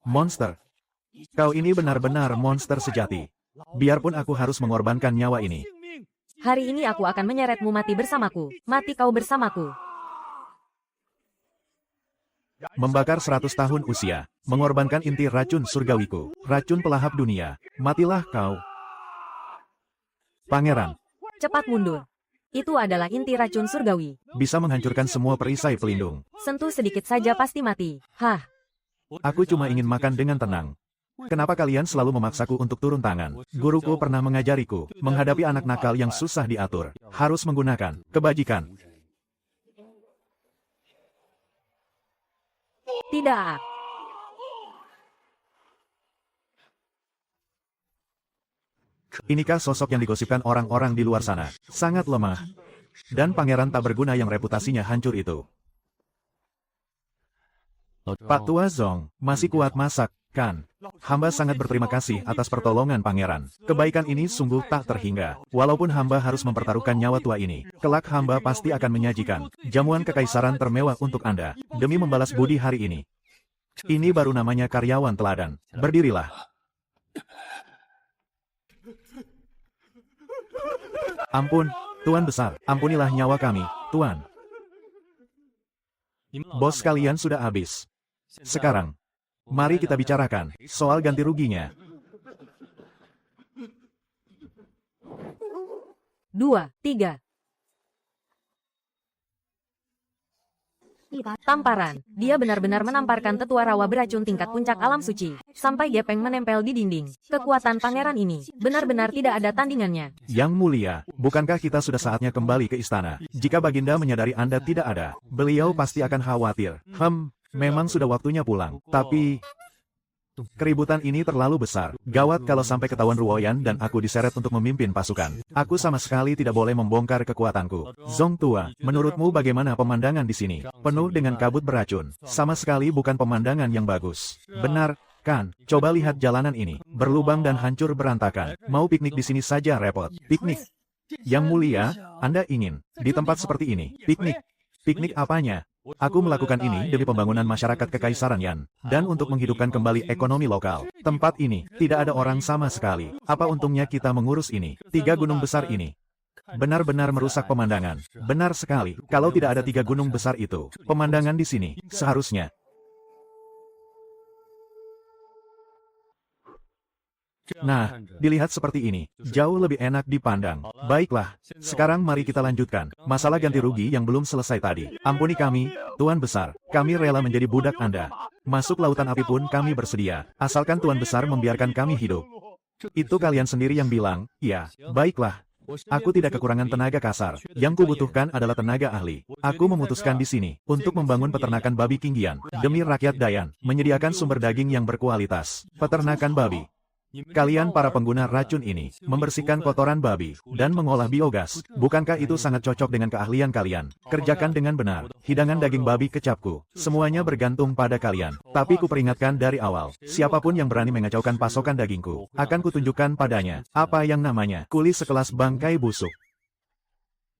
Monster. Kau ini benar-benar monster sejati. Biarpun aku harus mengorbankan nyawa ini. Hari ini aku akan menyeretmu mati bersamaku. Mati kau bersamaku. Membakar 100 tahun usia. Mengorbankan inti racun surgawiku. Racun pelahap dunia. Matilah kau. Pangeran. Cepat mundur. Itu adalah inti racun surgawi. Bisa menghancurkan semua perisai pelindung. Sentuh sedikit saja pasti mati. Hah. Aku cuma ingin makan dengan tenang. Kenapa kalian selalu memaksaku untuk turun tangan? Guruku pernah mengajariku, menghadapi anak nakal yang susah diatur, harus menggunakan kebajikan. Tidak. Inikah sosok yang digosipkan orang-orang di luar sana? Sangat lemah. Dan pangeran tak berguna yang reputasinya hancur itu. Pak Tua Zong, masih kuat masak, kan? Hamba sangat berterima kasih atas pertolongan pangeran. Kebaikan ini sungguh tak terhingga. Walaupun hamba harus mempertaruhkan nyawa tua ini, kelak hamba pasti akan menyajikan jamuan kekaisaran termewah untuk Anda, demi membalas budi hari ini. Ini baru namanya karyawan teladan. Berdirilah. Ampun, Tuan Besar, ampunilah nyawa kami, Tuan. Bos kalian sudah habis. Sekarang, mari kita bicarakan soal ganti ruginya. 2, 3. Tamparan. Dia benar-benar menamparkan tetua rawa beracun tingkat puncak alam suci. Sampai gepeng menempel di dinding. Kekuatan pangeran ini benar-benar tidak ada tandingannya. Yang mulia, bukankah kita sudah saatnya kembali ke istana? Jika Baginda menyadari Anda tidak ada, beliau pasti akan khawatir. Memang sudah waktunya pulang. Tapi, keributan ini terlalu besar. Gawat kalau sampai ketahuan Ruoyan dan aku diseret untuk memimpin pasukan. Aku sama sekali tidak boleh membongkar kekuatanku. Zong Tua, menurutmu bagaimana pemandangan di sini? Penuh dengan kabut beracun. Sama sekali bukan pemandangan yang bagus. Benar, kan? Coba lihat jalanan ini. Berlubang dan hancur berantakan. Mau piknik di sini saja repot. Piknik. Yang mulia, Anda ingin di tempat seperti ini. Piknik. Piknik apanya? Aku melakukan ini demi pembangunan masyarakat Kekaisaran Yan, dan untuk menghidupkan kembali ekonomi lokal. Tempat ini, tidak ada orang sama sekali. Apa untungnya kita mengurus ini? 3 gunung besar ini benar-benar merusak pemandangan. Benar sekali, kalau tidak ada 3 gunung besar itu, pemandangan di sini, seharusnya nah, dilihat seperti ini, jauh lebih enak dipandang. Baiklah, sekarang mari kita lanjutkan masalah ganti rugi yang belum selesai tadi. Ampuni kami, Tuan Besar, kami rela menjadi budak Anda. Masuk lautan api pun kami bersedia, asalkan Tuan Besar membiarkan kami hidup. Itu kalian sendiri yang bilang, ya, baiklah. Aku tidak kekurangan tenaga kasar, yang kubutuhkan adalah tenaga ahli. Aku memutuskan di sini, untuk membangun peternakan babi Kinggian, demi rakyat Dayan, menyediakan sumber daging yang berkualitas. Peternakan babi. Kalian para pengguna racun ini, membersihkan kotoran babi, dan mengolah biogas. Bukankah itu sangat cocok dengan keahlian kalian? Kerjakan dengan benar. Hidangan daging babi kecapku. Semuanya bergantung pada kalian. Tapi kuperingatkan dari awal, siapapun yang berani mengacaukan pasokan dagingku, akan kutunjukkan padanya apa yang namanya kulis sekelas bangkai busuk.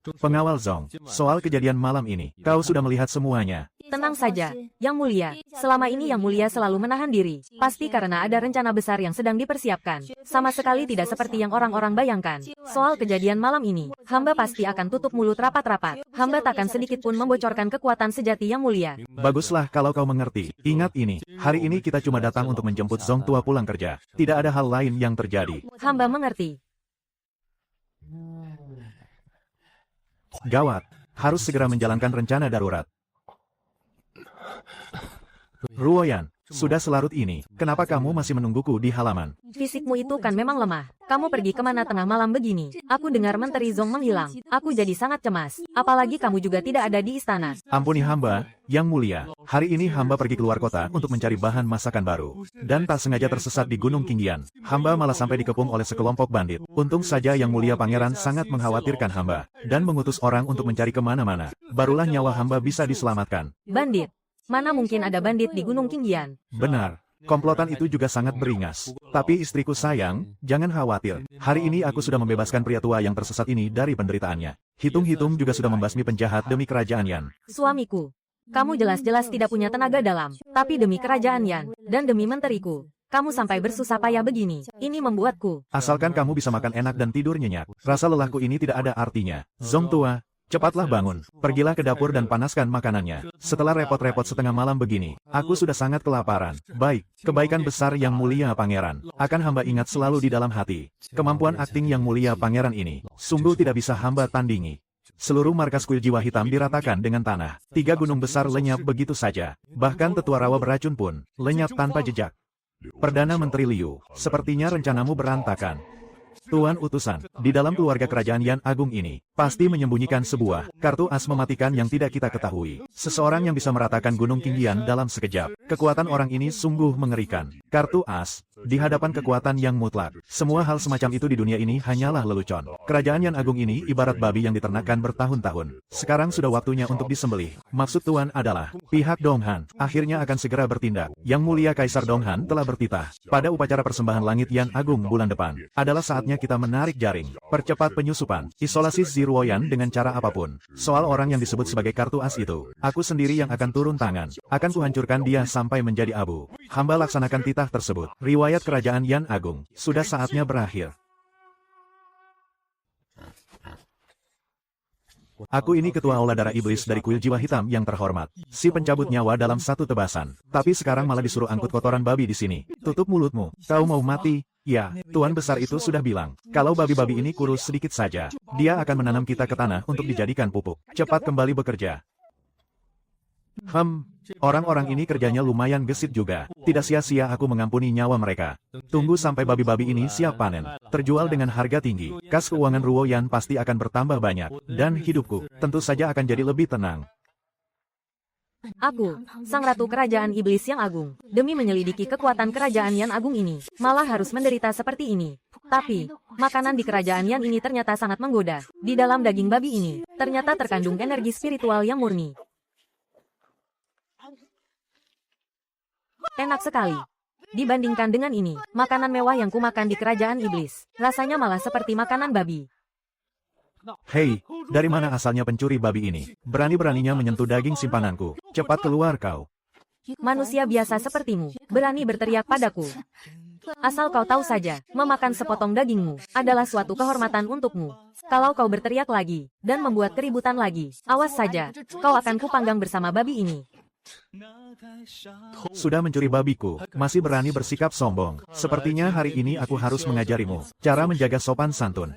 Pengawal Zong, soal kejadian malam ini, kau sudah melihat semuanya. Tenang saja, Yang Mulia. Selama ini Yang Mulia selalu menahan diri. Pasti karena ada rencana besar yang sedang dipersiapkan. Sama sekali tidak seperti yang orang-orang bayangkan. Soal kejadian malam ini, hamba pasti akan tutup mulut rapat-rapat. Hamba takkan sedikit pun membocorkan kekuatan sejati Yang Mulia. Baguslah kalau kau mengerti. Ingat ini, hari ini kita cuma datang untuk menjemput Zong Tua pulang kerja. Tidak ada hal lain yang terjadi. Hamba mengerti. Gawat, harus segera menjalankan rencana darurat. Ruoyan, sudah selarut ini, kenapa kamu masih menungguku di halaman? Fisikmu itu kan memang lemah. Kamu pergi kemana tengah malam begini? Aku dengar Menteri Zong menghilang. Aku jadi sangat cemas. Apalagi kamu juga tidak ada di istana. Ampuni hamba, Yang Mulia. Hari ini hamba pergi keluar kota untuk mencari bahan masakan baru. Dan tak sengaja tersesat di Gunung Kinggian. Hamba malah sampai dikepung oleh sekelompok bandit. Untung saja Yang Mulia Pangeran sangat mengkhawatirkan hamba. Dan mengutus orang untuk mencari kemana-mana. Barulah nyawa hamba bisa diselamatkan. Bandit? Mana mungkin ada bandit di Gunung Kinggian? Benar. Komplotan itu juga sangat beringas. Tapi istriku sayang, jangan khawatir. Hari ini aku sudah membebaskan pria tua yang tersesat ini dari penderitaannya. Hitung-hitung juga sudah membasmi penjahat demi kerajaan Yan. Suamiku, kamu jelas-jelas tidak punya tenaga dalam. Tapi demi kerajaan Yan, dan demi menteriku, kamu sampai bersusah payah begini. Ini membuatku. Asalkan kamu bisa makan enak dan tidur nyenyak, rasa lelahku ini tidak ada artinya. Zong tua, cepatlah bangun. Pergilah ke dapur dan panaskan makanannya. Setelah repot-repot setengah malam begini, aku sudah sangat kelaparan. Baik, kebaikan besar yang mulia pangeran. Akan hamba ingat selalu di dalam hati. Kemampuan akting yang mulia pangeran ini, sungguh tidak bisa hamba tandingi. Seluruh markas kuil jiwa hitam diratakan dengan tanah. 3 gunung besar lenyap begitu saja. Bahkan tetua rawa beracun pun, lenyap tanpa jejak. Perdana Menteri Liu, sepertinya rencanamu berantakan. Tuan utusan, di dalam keluarga kerajaan Yan Agung ini, pasti menyembunyikan sebuah kartu as mematikan yang tidak kita ketahui. Seseorang yang bisa meratakan gunung Qingyan dalam sekejap. Kekuatan orang ini sungguh mengerikan. Kartu as, di hadapan kekuatan yang mutlak. Semua hal semacam itu di dunia ini hanyalah lelucon. Kerajaan Yan Agung ini ibarat babi yang diternakan bertahun-tahun. Sekarang sudah waktunya untuk disembelih. Maksud Tuan adalah, pihak Donghan akhirnya akan segera bertindak. Yang mulia Kaisar Donghan telah bertitah. Pada upacara persembahan langit Yan Agung bulan depan, adalah saatnya kita menarik jaring. Percepat penyusupan, isolasi Ziruoyan dengan cara apapun. Soal orang yang disebut sebagai kartu as itu, aku sendiri yang akan turun tangan. Akan kuhancurkan dia sampai menjadi abu. Hamba laksanakan titah tersebut. Riwayat kerajaan Yan Agung, sudah saatnya berakhir. Aku ini ketua Aula Darah Iblis dari kuil jiwa hitam yang terhormat. Si pencabut nyawa dalam satu tebasan. Tapi sekarang malah disuruh angkut kotoran babi di sini. Tutup mulutmu. Kau mau mati? Ya, Tuan Besar itu sudah bilang. Kalau babi-babi ini kurus sedikit saja, dia akan menanam kita ke tanah untuk dijadikan pupuk. Cepat kembali bekerja. Orang-orang ini kerjanya lumayan gesit juga. Tidak sia-sia aku mengampuni nyawa mereka. Tunggu sampai babi-babi ini siap panen. Terjual dengan harga tinggi. Kas keuangan Ruoyan pasti akan bertambah banyak. Dan hidupku, tentu saja akan jadi lebih tenang. Aku, sang ratu kerajaan iblis yang agung, demi menyelidiki kekuatan kerajaan Yan Agung ini, malah harus menderita seperti ini. Tapi, makanan di kerajaan Yan ini ternyata sangat menggoda. Di dalam daging babi ini, ternyata terkandung energi spiritual yang murni. Enak sekali. Dibandingkan dengan ini, makanan mewah yang kumakan di kerajaan iblis, rasanya malah seperti makanan babi. Hei, dari mana asalnya pencuri babi ini? Berani-beraninya menyentuh daging simpananku. Cepat keluar kau. Manusia biasa sepertimu, berani berteriak padaku. Asal kau tahu saja, memakan sepotong dagingmu adalah suatu kehormatan untukmu. Kalau kau berteriak lagi, dan membuat keributan lagi, awas saja, kau akan kupanggang bersama babi ini. Sudah mencuri babiku, masih berani bersikap sombong. Sepertinya hari ini aku harus mengajarimu cara menjaga sopan santun.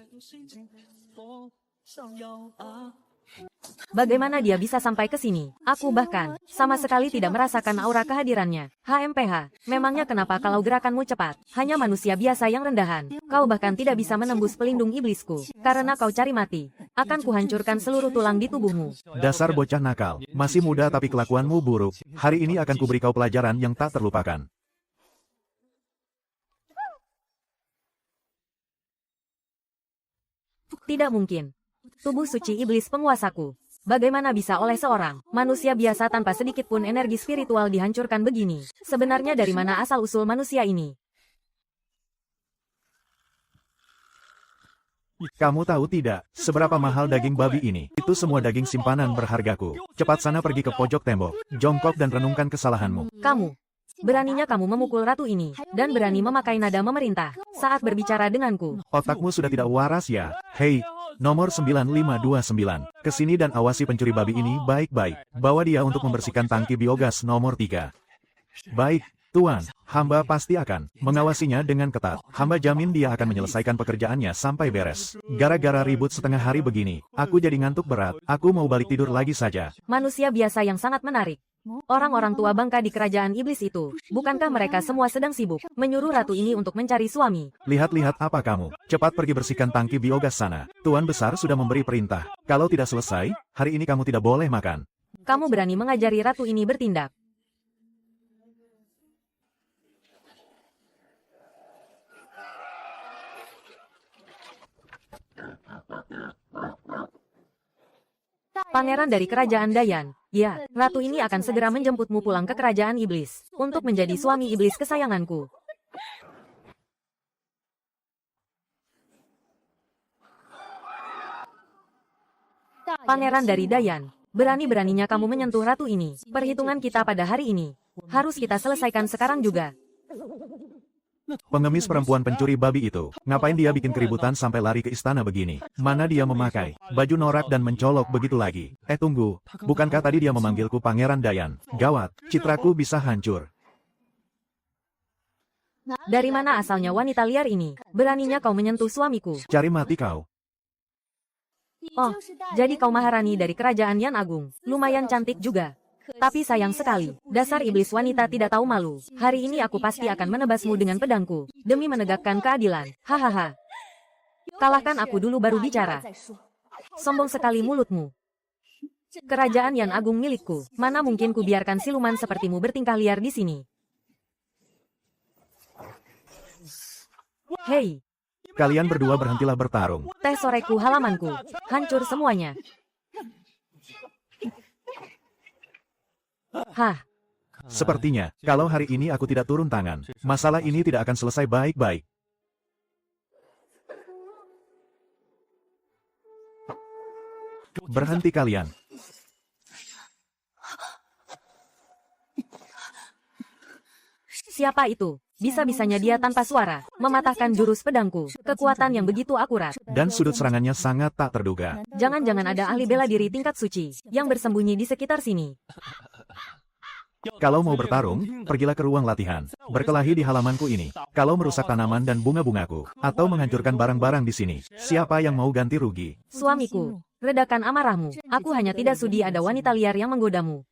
Bagaimana dia bisa sampai ke sini? Aku bahkan sama sekali tidak merasakan aura kehadirannya. HMPH, memangnya kenapa kalau gerakanmu cepat? Hanya manusia biasa yang rendahan. Kau bahkan tidak bisa menembus pelindung iblisku. Karena kau cari mati. Akan kuhancurkan seluruh tulang di tubuhmu. Dasar bocah nakal, masih muda tapi kelakuanmu buruk. Hari ini akan kuberi kau pelajaran yang tak terlupakan. Tidak mungkin. Tubuh suci iblis penguasaku. Bagaimana bisa oleh seorang manusia biasa tanpa sedikit pun energi spiritual dihancurkan begini? Sebenarnya dari mana asal-usul manusia ini? Kamu tahu tidak, seberapa mahal daging babi ini? Itu semua daging simpanan berhargaku. Cepat sana pergi ke pojok tembok, jongkok dan renungkan kesalahanmu. Kamu, beraninya kamu memukul ratu ini, dan berani memakai nada memerintah saat berbicara denganku. Otakmu sudah tidak waras ya? Hei, nomor 9529, kesini dan awasi pencuri babi ini baik-baik. Bawa dia untuk membersihkan tangki biogas nomor 3. Baik, Tuan, hamba pasti akan mengawasinya dengan ketat. Hamba jamin dia akan menyelesaikan pekerjaannya sampai beres. Gara-gara ribut setengah hari begini, aku jadi ngantuk berat. Aku mau balik tidur lagi saja. Manusia biasa yang sangat menarik. Orang-orang tua bangka di kerajaan iblis itu, bukankah mereka semua sedang sibuk menyuruh ratu ini untuk mencari suami? Lihat-lihat apa kamu? Cepat pergi bersihkan tangki biogas sana. Tuan Besar sudah memberi perintah. Kalau tidak selesai, hari ini kamu tidak boleh makan. Kamu berani mengajari ratu ini bertindak. Pangeran dari kerajaan Dayan. Ya, ratu ini akan segera menjemputmu pulang ke kerajaan iblis untuk menjadi suami iblis kesayanganku. Pangeran dari Dayan, berani-beraninya kamu menyentuh ratu ini. Perhitungan kita pada hari ini harus kita selesaikan sekarang juga. Pengemis perempuan pencuri babi itu, ngapain dia bikin keributan sampai lari ke istana begini? Mana dia memakai baju norak dan mencolok begitu lagi? Tunggu, bukankah tadi dia memanggilku Pangeran Dayan? Gawat, citraku bisa hancur. Dari mana asalnya wanita liar ini? Beraninya kau menyentuh suamiku. Cari mati kau. Oh, jadi kau Maharani dari kerajaan Yan Agung. Lumayan cantik juga. Tapi sayang sekali, dasar iblis wanita tidak tahu malu. Hari ini aku pasti akan menebasmu dengan pedangku, demi menegakkan keadilan. Hahaha. Kalahkan aku dulu baru bicara. Sombong sekali mulutmu. Kerajaan Yan Agung milikku. Mana mungkin ku biarkan siluman sepertimu bertingkah liar di sini. Hei, Kalian berdua berhentilah bertarung. teh soreku halamanku. Hancur semuanya. Hah, Sepertinya, kalau hari ini aku tidak turun tangan, masalah ini tidak akan selesai baik-baik. Berhenti kalian. siapa itu? Bisa-bisanya dia tanpa suara, mematahkan jurus pedangku. Kekuatan yang begitu akurat. Dan sudut serangannya sangat tak terduga. Jangan-jangan ada ahli bela diri tingkat suci, yang bersembunyi di sekitar sini. Kalau mau bertarung, pergilah ke ruang latihan. Berkelahi di halamanku ini. Kalau merusak tanaman dan bunga-bungaku, atau menghancurkan barang-barang di sini, siapa yang mau ganti rugi? Suamiku, redakan amarahmu. Aku hanya tidak sudi ada wanita liar yang menggodamu.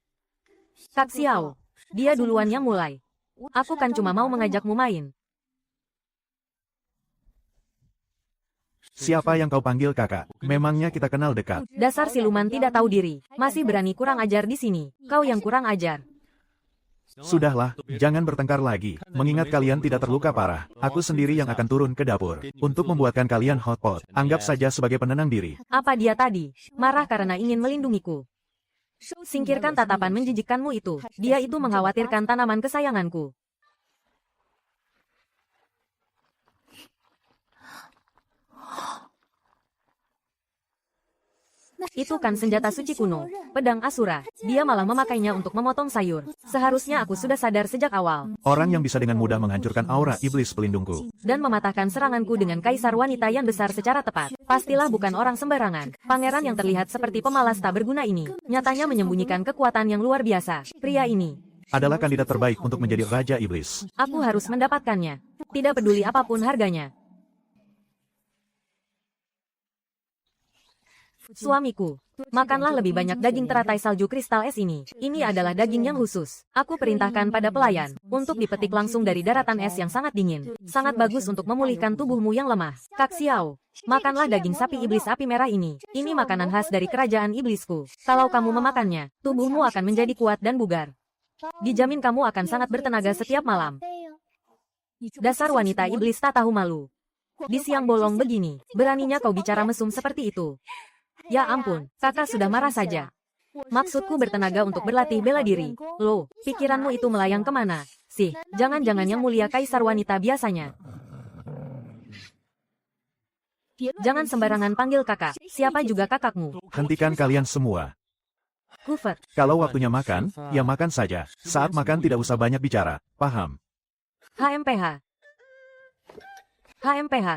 Kak Xiao, dia duluan yang mulai. Aku kan cuma mau mengajakmu main. Siapa yang kau panggil kakak? Memangnya kita kenal dekat. Dasar siluman tidak tahu diri, masih berani kurang ajar di sini. Kau yang kurang ajar. Sudahlah, jangan bertengkar lagi. Mengingat kalian tidak terluka parah, aku sendiri yang akan turun ke dapur. Untuk membuatkan kalian hot pot, anggap saja sebagai penenang diri. Apa dia tadi? Marah karena ingin melindungiku. Singkirkan tatapan menjijikkanmu itu. Dia itu mengkhawatirkan tanaman kesayanganku. Itu kan senjata suci kuno, pedang Asura. Dia malah memakainya untuk memotong sayur. Seharusnya aku sudah sadar sejak awal. Orang yang bisa dengan mudah menghancurkan aura iblis pelindungku. Dan mematahkan seranganku dengan kaisar wanita yang besar secara tepat. Pastilah bukan orang sembarangan. Pangeran yang terlihat seperti pemalas tak berguna ini, nyatanya menyembunyikan kekuatan yang luar biasa. Pria ini Adalah kandidat terbaik untuk menjadi Raja Iblis. aku harus mendapatkannya. Tidak peduli apapun harganya. Suamiku, makanlah lebih banyak daging teratai salju kristal es ini. Ini adalah daging yang khusus. Aku perintahkan pada pelayan untuk dipetik langsung dari daratan es yang sangat dingin. Sangat bagus untuk memulihkan tubuhmu yang lemah. Kak Xiao, makanlah daging sapi iblis api merah ini. Ini makanan khas dari kerajaan iblisku. Kalau kamu memakannya, tubuhmu akan menjadi kuat dan bugar. Dijamin kamu akan sangat bertenaga setiap malam. Dasar wanita iblis tak tahu malu. Di siang bolong begini, beraninya kau bicara mesum seperti itu. Ya ampun, kakak sudah marah saja. Maksudku bertenaga untuk berlatih bela diri. Loh, pikiranmu itu melayang kemana? Sih, jangan-jangan yang mulia kaisar wanita biasanya. Jangan sembarangan panggil kakak. Siapa juga kakakmu? Hentikan kalian semua. Kufet. Kalau waktunya makan, ya makan saja. Saat makan tidak usah banyak bicara. Paham? HMPH. HMPH.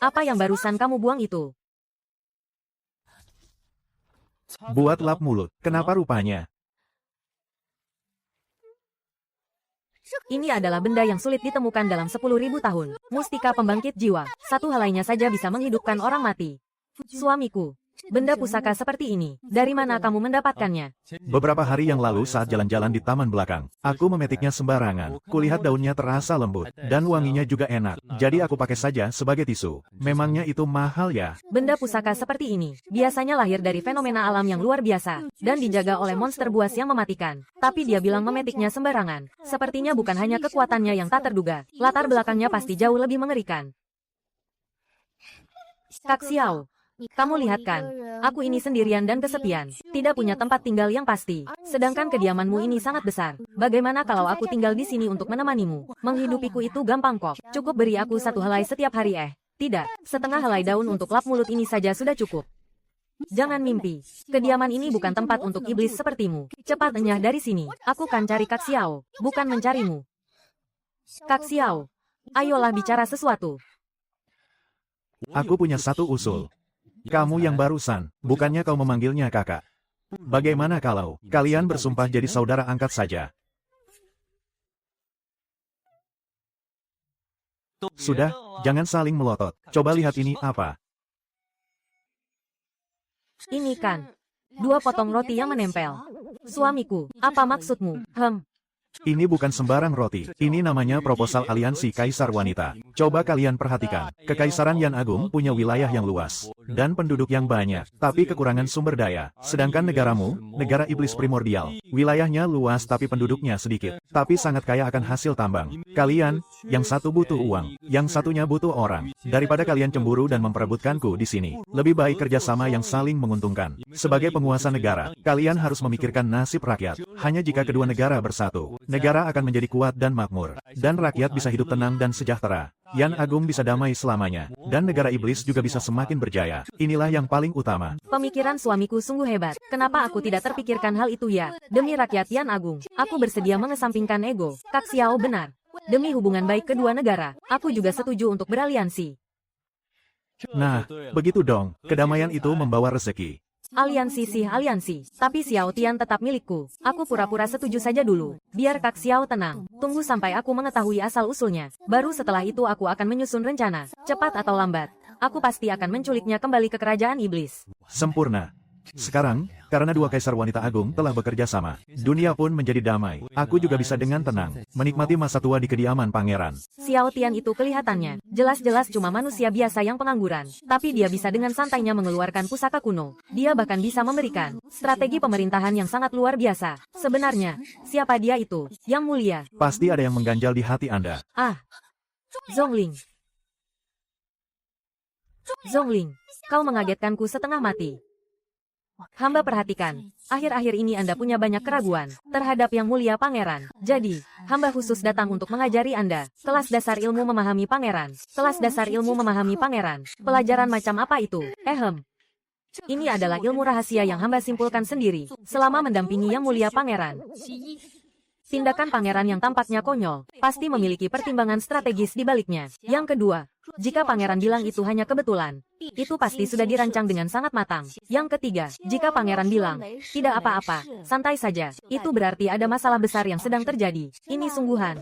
Apa yang barusan kamu buang itu? Buat lap mulut. Kenapa rupanya? Ini adalah benda yang sulit ditemukan dalam 10.000 tahun. Mustika pembangkit jiwa. Satu helainya saja bisa menghidupkan orang mati. Suamiku, Benda pusaka seperti ini, dari mana kamu mendapatkannya? Beberapa hari yang lalu saat jalan-jalan di taman belakang, aku memetiknya sembarangan. Kulihat daunnya terasa lembut, dan wanginya juga enak. Jadi aku pakai saja sebagai tisu. Memangnya itu mahal ya? Benda pusaka seperti ini, biasanya lahir dari fenomena alam yang luar biasa, dan dijaga oleh monster buas yang mematikan. Tapi dia bilang memetiknya sembarangan. Sepertinya bukan hanya kekuatannya yang tak terduga, latar belakangnya pasti jauh lebih mengerikan. Kak Xiao, kamu lihat kan, aku ini sendirian dan kesepian, tidak punya tempat tinggal yang pasti. Sedangkan kediamanmu ini sangat besar. Bagaimana kalau aku tinggal di sini untuk menemanimu? Menghidupiku itu gampang kok. Cukup beri aku 1 helai setiap hari Tidak, setengah helai daun untuk lap mulut ini saja sudah cukup. Jangan mimpi. Kediaman ini bukan tempat untuk iblis sepertimu. Cepat enyah dari sini. Aku kan cari Kak Xiao, bukan mencarimu. Kak Xiao, ayolah bicara sesuatu. Aku punya satu usul. Kamu yang barusan, bukannya kau memanggilnya kakak. Bagaimana kalau kalian bersumpah jadi saudara angkat saja? Sudah, jangan saling melotot. Coba lihat ini apa. Ini kan 2 potong roti yang menempel. Suamiku, apa maksudmu? Ini bukan sembarang roti. Ini namanya proposal aliansi Kaisar Wanita. Coba kalian perhatikan. Kekaisaran Yan Agung punya wilayah yang luas dan penduduk yang banyak, tapi kekurangan sumber daya. Sedangkan negaramu, negara iblis primordial, wilayahnya luas tapi penduduknya sedikit, tapi sangat kaya akan hasil tambang. Kalian, yang satu butuh uang, yang satunya butuh orang. Daripada kalian cemburu dan memperebutkanku di sini, lebih baik kerjasama yang saling menguntungkan. Sebagai penguasa negara, kalian harus memikirkan nasib rakyat. Hanya jika kedua negara bersatu, negara akan menjadi kuat dan makmur, dan rakyat bisa hidup tenang dan sejahtera. Yan Agung bisa damai selamanya, dan negara iblis juga bisa semakin berjaya. Inilah yang paling utama. Pemikiran suamiku sungguh hebat. Kenapa aku tidak terpikirkan hal itu ya? Demi rakyat Yan Agung, aku bersedia mengesampingkan ego. Kak Xiao benar. Demi hubungan baik kedua negara, aku juga setuju untuk beraliansi. Nah, begitu dong, kedamaian itu membawa rezeki. Aliansi sih aliansi, tapi Xiao Tian tetap milikku. Aku pura-pura setuju saja dulu. Biar Kak Xiao tenang. Tunggu sampai aku mengetahui asal-usulnya. Baru setelah itu aku akan menyusun rencana. Cepat atau lambat, aku pasti akan menculiknya kembali ke kerajaan iblis. Sempurna. Sekarang, karena 2 kaisar wanita agung telah bekerja sama, dunia pun menjadi damai. Aku juga bisa dengan tenang menikmati masa tua di kediaman pangeran. Xiao Tian itu kelihatannya jelas-jelas cuma manusia biasa yang pengangguran, tapi dia bisa dengan santainya mengeluarkan pusaka kuno. Dia bahkan bisa memberikan strategi pemerintahan yang sangat luar biasa. Sebenarnya, siapa dia itu, Yang Mulia? Pasti ada yang mengganjal di hati Anda. Zhongling. Zhongling, kau mengagetkanku setengah mati. Hamba perhatikan, akhir-akhir ini Anda punya banyak keraguan terhadap Yang Mulia Pangeran. Jadi, hamba khusus datang untuk mengajari Anda kelas dasar ilmu memahami pangeran. Kelas dasar ilmu memahami pangeran. Pelajaran macam apa itu? Ini adalah ilmu rahasia yang hamba simpulkan sendiri selama mendampingi Yang Mulia Pangeran. Tindakan pangeran yang tampaknya konyol pasti memiliki pertimbangan strategis di baliknya. Yang kedua, jika pangeran bilang itu hanya kebetulan, itu pasti sudah dirancang dengan sangat matang. Yang ketiga, jika pangeran bilang, tidak apa-apa, santai saja, itu berarti ada masalah besar yang sedang terjadi. Ini sungguhan.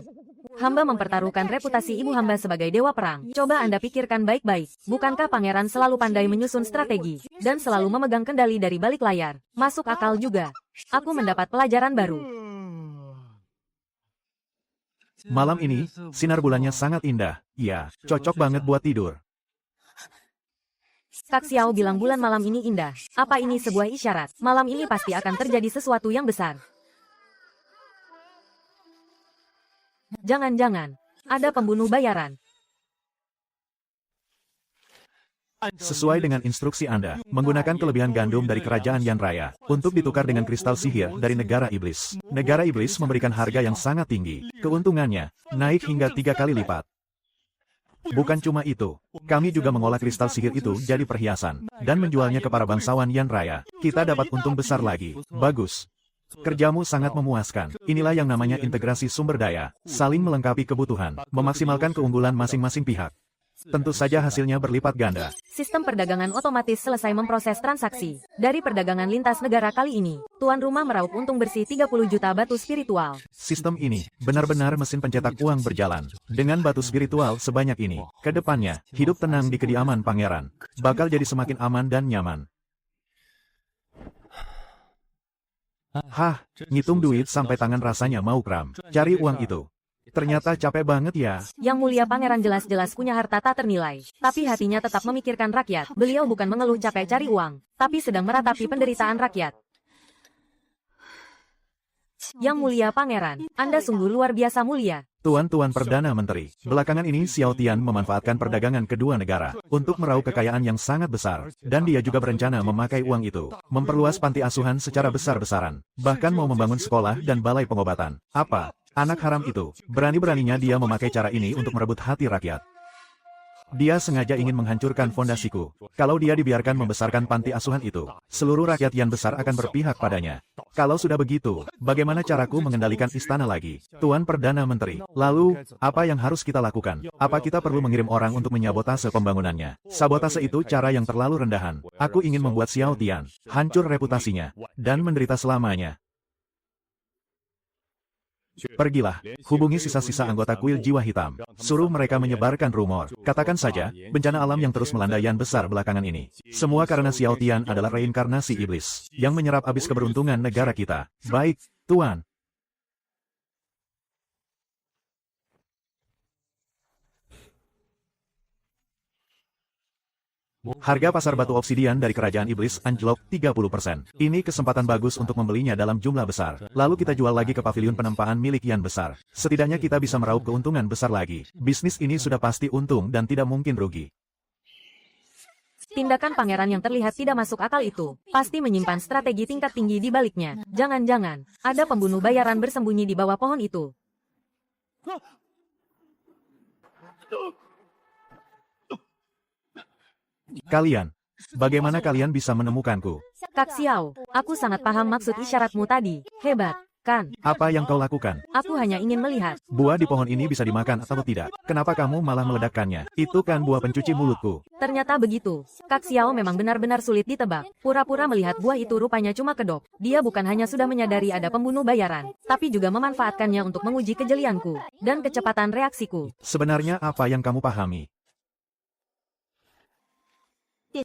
Hamba mempertaruhkan reputasi ibu hamba sebagai dewa perang. Coba Anda pikirkan baik-baik. Bukankah pangeran selalu pandai menyusun strategi, dan selalu memegang kendali dari balik layar? Masuk akal juga. Aku mendapat pelajaran baru. Malam ini, sinar bulannya sangat indah. Ya, cocok banget buat tidur. Kak Xiao bilang bulan malam ini indah. Apa ini sebuah isyarat? Malam ini pasti akan terjadi sesuatu yang besar. Jangan-jangan ada pembunuh bayaran. Sesuai dengan instruksi Anda, menggunakan kelebihan gandum dari kerajaan Yan Raya untuk ditukar dengan kristal sihir dari negara iblis. Negara iblis memberikan harga yang sangat tinggi. Keuntungannya naik hingga 3 kali lipat. Bukan cuma itu, kami juga mengolah kristal sihir itu jadi perhiasan dan menjualnya ke para bangsawan Yan Raya. Kita dapat untung besar lagi. Bagus. Kerjamu sangat memuaskan. Inilah yang namanya integrasi sumber daya, saling melengkapi kebutuhan, memaksimalkan keunggulan masing-masing pihak. Tentu saja hasilnya berlipat ganda. Sistem perdagangan otomatis selesai memproses transaksi. Dari perdagangan lintas negara kali ini, tuan rumah meraup untung bersih 30 juta batu spiritual. Sistem ini benar-benar mesin pencetak uang berjalan. Dengan batu spiritual sebanyak ini, ke depannya, hidup tenang di kediaman pangeran bakal jadi semakin aman dan nyaman. Hah, ngitung duit sampai tangan rasanya mau kram. Cari uang itu. Ternyata capek banget ya. Yang Mulia Pangeran jelas-jelas punya harta tak ternilai, tapi hatinya tetap memikirkan rakyat. Beliau bukan mengeluh capek cari uang, tapi sedang meratapi penderitaan rakyat. Yang Mulia Pangeran, Anda sungguh luar biasa mulia. Tuan-tuan Perdana Menteri, belakangan ini Xiao Tian memanfaatkan perdagangan kedua negara untuk meraup kekayaan yang sangat besar, dan dia juga berencana memakai uang itu, memperluas panti asuhan secara besar-besaran, bahkan mau membangun sekolah dan balai pengobatan. Apa? Anak haram itu, berani-beraninya dia memakai cara ini untuk merebut hati rakyat. Dia sengaja ingin menghancurkan fondasiku. Kalau dia dibiarkan membesarkan panti asuhan itu, seluruh rakyat yang besar akan berpihak padanya. Kalau sudah begitu, bagaimana caraku mengendalikan istana lagi? Tuan Perdana Menteri, lalu, apa yang harus kita lakukan? Apa kita perlu mengirim orang untuk menyabotase pembangunannya? Sabotase itu cara yang terlalu rendahan. Aku ingin membuat Xiao Tian hancur reputasinya, dan menderita selamanya. Pergilah, hubungi sisa-sisa anggota kuil jiwa hitam. Suruh mereka menyebarkan rumor. Katakan saja, bencana alam yang terus melanda Yan besar belakangan ini. Semua karena Xiao Tian adalah reinkarnasi iblis, yang menyerap habis keberuntungan negara kita. Baik, Tuan. Harga pasar batu obsidian dari kerajaan iblis anjlok 30%. Ini kesempatan bagus untuk membelinya dalam jumlah besar. Lalu kita jual lagi ke pavilion penempaan milik Yan besar. Setidaknya kita bisa meraup keuntungan besar lagi. Bisnis ini sudah pasti untung dan tidak mungkin rugi. Tindakan pangeran yang terlihat tidak masuk akal itu, pasti menyimpan strategi tingkat tinggi di baliknya. Jangan-jangan, ada pembunuh bayaran bersembunyi di bawah pohon itu. Kalian, bagaimana kalian bisa menemukanku? Kak Xiao, aku sangat paham maksud isyaratmu tadi. Hebat, kan? Apa yang kau lakukan? Aku hanya ingin melihat. Buah di pohon ini bisa dimakan atau tidak? Kenapa kamu malah meledakkannya? Itu kan buah pencuci mulutku. Ternyata begitu. Kak Xiao memang benar-benar sulit ditebak. Pura-pura melihat buah itu rupanya cuma kedok. Dia bukan hanya sudah menyadari ada pembunuh bayaran, tapi juga memanfaatkannya untuk menguji kejelianku dan kecepatan reaksiku. Sebenarnya apa yang kamu pahami?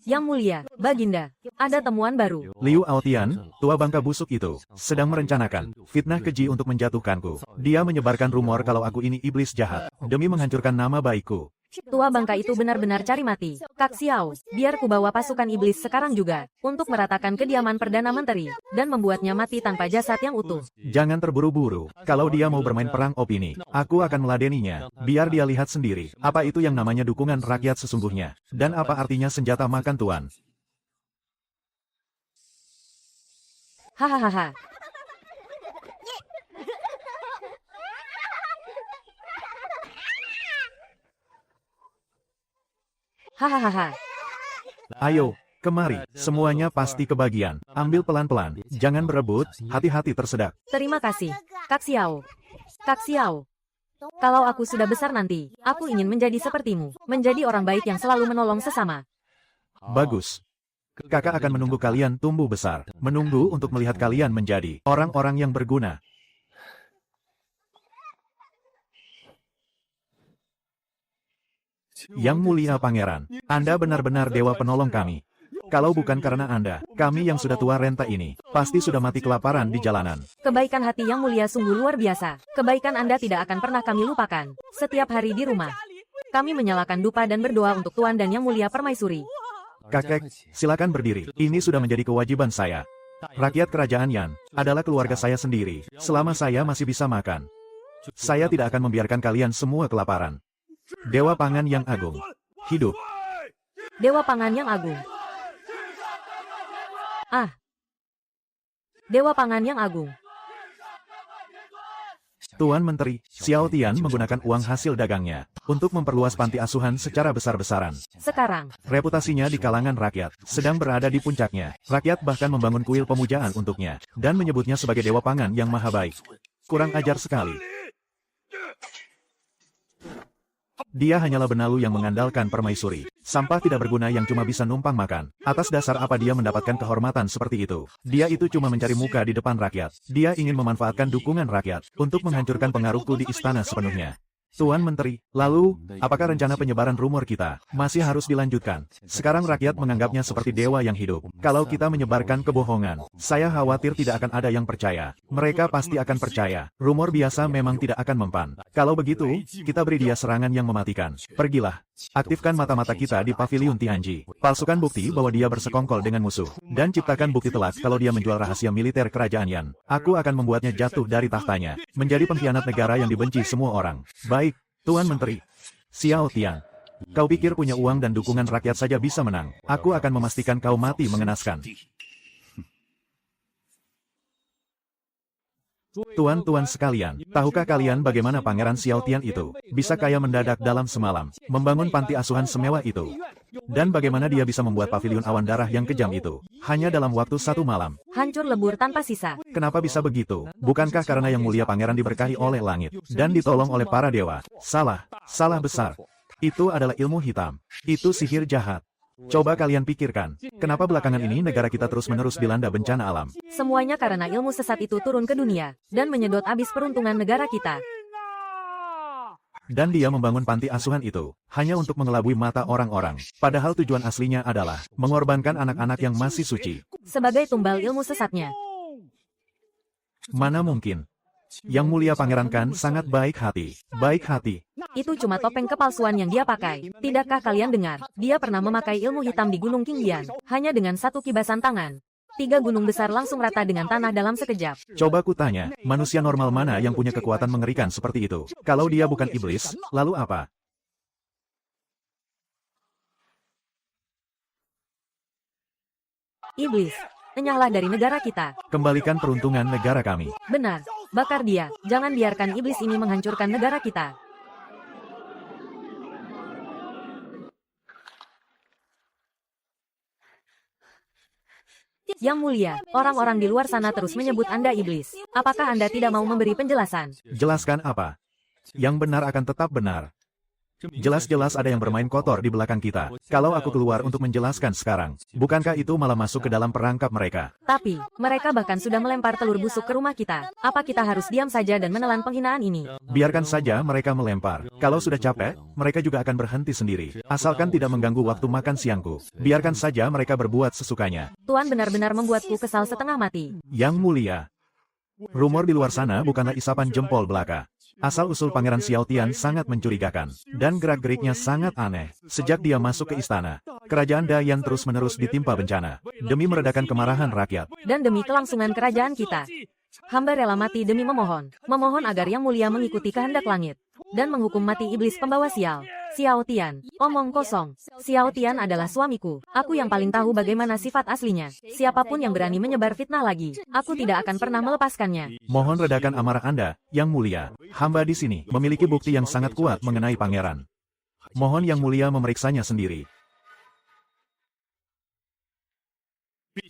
Yang Mulia, Baginda, ada temuan baru. Liu Aotian, tua bangka busuk itu, sedang merencanakan fitnah keji untuk menjatuhkanku. Dia menyebarkan rumor kalau aku ini iblis jahat, demi menghancurkan nama baikku. Tua bangka itu benar-benar cari mati. Kak Xiao, biar ku bawa pasukan iblis sekarang juga, untuk meratakan kediaman Perdana Menteri, dan membuatnya mati tanpa jasad yang utuh. Jangan terburu-buru. Kalau dia mau bermain perang opini, aku akan meladeninya. Biar dia lihat sendiri, apa itu yang namanya dukungan rakyat sesungguhnya. Dan apa artinya senjata makan tuan. Hahaha. Hahaha. Ayo, kemari. Semuanya pasti kebagian. Ambil pelan-pelan. Jangan berebut, hati-hati tersedak. Terima kasih, Kak Xiao. Kak Xiao. Kalau aku sudah besar nanti, aku ingin menjadi sepertimu. Menjadi orang baik yang selalu menolong sesama. Bagus. Kakak akan menunggu kalian tumbuh besar. Menunggu untuk melihat kalian menjadi orang-orang yang berguna. Yang Mulia Pangeran, Anda benar-benar dewa penolong kami. Kalau bukan karena Anda, kami yang sudah tua renta ini, pasti sudah mati kelaparan di jalanan. Kebaikan hati Yang Mulia sungguh luar biasa. Kebaikan Anda tidak akan pernah kami lupakan. Setiap hari di rumah, kami menyalakan dupa dan berdoa untuk Tuan dan Yang Mulia Permaisuri. Kakek, silakan berdiri. Ini sudah menjadi kewajiban saya. Rakyat kerajaan Yan adalah keluarga saya sendiri. Selama saya masih bisa makan, saya tidak akan membiarkan kalian semua kelaparan. Dewa Pangan yang Agung, hidup. Dewa Pangan yang Agung. Ah. Dewa Pangan yang Agung. Tuan Menteri, Xiao Tian menggunakan uang hasil dagangnya untuk memperluas panti asuhan secara besar-besaran. Sekarang, reputasinya di kalangan rakyat sedang berada di puncaknya. Rakyat bahkan membangun kuil pemujaan untuknya dan menyebutnya sebagai Dewa Pangan yang maha baik. Kurang ajar sekali. Dia hanyalah benalu yang mengandalkan permaisuri. Sampah tidak berguna yang cuma bisa numpang makan. Atas dasar apa dia mendapatkan kehormatan seperti itu? Dia itu cuma mencari muka di depan rakyat. Dia ingin memanfaatkan dukungan rakyat untuk menghancurkan pengaruhku di istana sepenuhnya. Tuan Menteri, lalu, apakah rencana penyebaran rumor kita masih harus dilanjutkan? Sekarang rakyat menganggapnya seperti dewa yang hidup. Kalau kita menyebarkan kebohongan, saya khawatir tidak akan ada yang percaya. Mereka pasti akan percaya. Rumor biasa memang tidak akan mempan. Kalau begitu, kita beri dia serangan yang mematikan. Pergilah. Aktifkan mata-mata kita di Paviliun Tianji. Palsukan bukti bahwa dia bersekongkol dengan musuh. Dan ciptakan bukti telak kalau dia menjual rahasia militer kerajaan Yan. Aku akan membuatnya jatuh dari tahtanya. Menjadi pengkhianat negara yang dibenci semua orang. Baik, Tuan Menteri. Xiao Tian. Kau pikir punya uang dan dukungan rakyat saja bisa menang. Aku akan memastikan kau mati mengenaskan. Tuan-tuan sekalian, tahukah kalian bagaimana Pangeran Xiao Tian itu bisa kaya mendadak dalam semalam, membangun panti asuhan semewah itu? Dan bagaimana dia bisa membuat paviliun awan darah yang kejam itu, hanya dalam waktu 1 malam? Hancur lebur tanpa sisa. Kenapa bisa begitu? Bukankah karena yang mulia pangeran diberkahi oleh langit, dan ditolong oleh para dewa? Salah, salah besar. Itu adalah ilmu hitam. Itu sihir jahat. Coba kalian pikirkan, kenapa belakangan ini negara kita terus-menerus dilanda bencana alam? Semuanya karena ilmu sesat itu turun ke dunia, dan menyedot habis peruntungan negara kita. Dan dia membangun panti asuhan itu, hanya untuk mengelabui mata orang-orang. Padahal tujuan aslinya adalah mengorbankan anak-anak yang masih suci. Sebagai tumbal ilmu sesatnya. Mana mungkin? Yang mulia Pangeran Kan sangat baik hati. Baik hati. Itu cuma topeng kepalsuan yang dia pakai. Tidakkah kalian dengar? Dia pernah memakai ilmu hitam di Gunung Qingdian. Hanya dengan 1 kibasan tangan. 3 gunung besar langsung rata dengan tanah dalam sekejap. Coba kutanya, manusia normal mana yang punya kekuatan mengerikan seperti itu? Kalau dia bukan iblis, lalu apa? Iblis. Enyahlah dari negara kita. Kembalikan peruntungan negara kami. Benar. Bakar dia. Jangan biarkan iblis ini menghancurkan negara kita. Yang mulia, orang-orang di luar sana terus menyebut Anda iblis. Apakah Anda tidak mau memberi penjelasan? Jelaskan apa? Yang benar akan tetap benar. Jelas-jelas ada yang bermain kotor di belakang kita. Kalau aku keluar untuk menjelaskan sekarang, bukankah itu malah masuk ke dalam perangkap mereka? Tapi, mereka bahkan sudah melempar telur busuk ke rumah kita. Apa kita harus diam saja dan menelan penghinaan ini? Biarkan saja mereka melempar. Kalau sudah capek, mereka juga akan berhenti sendiri. Asalkan tidak mengganggu waktu makan siangku. Biarkan saja mereka berbuat sesukanya. Tuan benar-benar membuatku kesal setengah mati. Yang mulia, rumor di luar sana bukanlah isapan jempol belaka. Asal-usul Pangeran Xiao Tian sangat mencurigakan, dan gerak-geriknya sangat aneh. Sejak dia masuk ke istana, kerajaan Dayan terus-menerus ditimpa bencana, demi meredakan kemarahan rakyat. Dan demi kelangsungan kerajaan kita. Hamba rela mati demi memohon. Memohon agar Yang Mulia mengikuti kehendak langit. Dan menghukum mati iblis pembawa sial. Xiao Tian. Omong kosong. Xiao Tian adalah suamiku. Aku yang paling tahu bagaimana sifat aslinya. Siapapun yang berani menyebar fitnah lagi, aku tidak akan pernah melepaskannya. Mohon redakan amarah Anda, Yang Mulia. Hamba di sini memiliki bukti yang sangat kuat mengenai pangeran. Mohon Yang Mulia memeriksanya sendiri.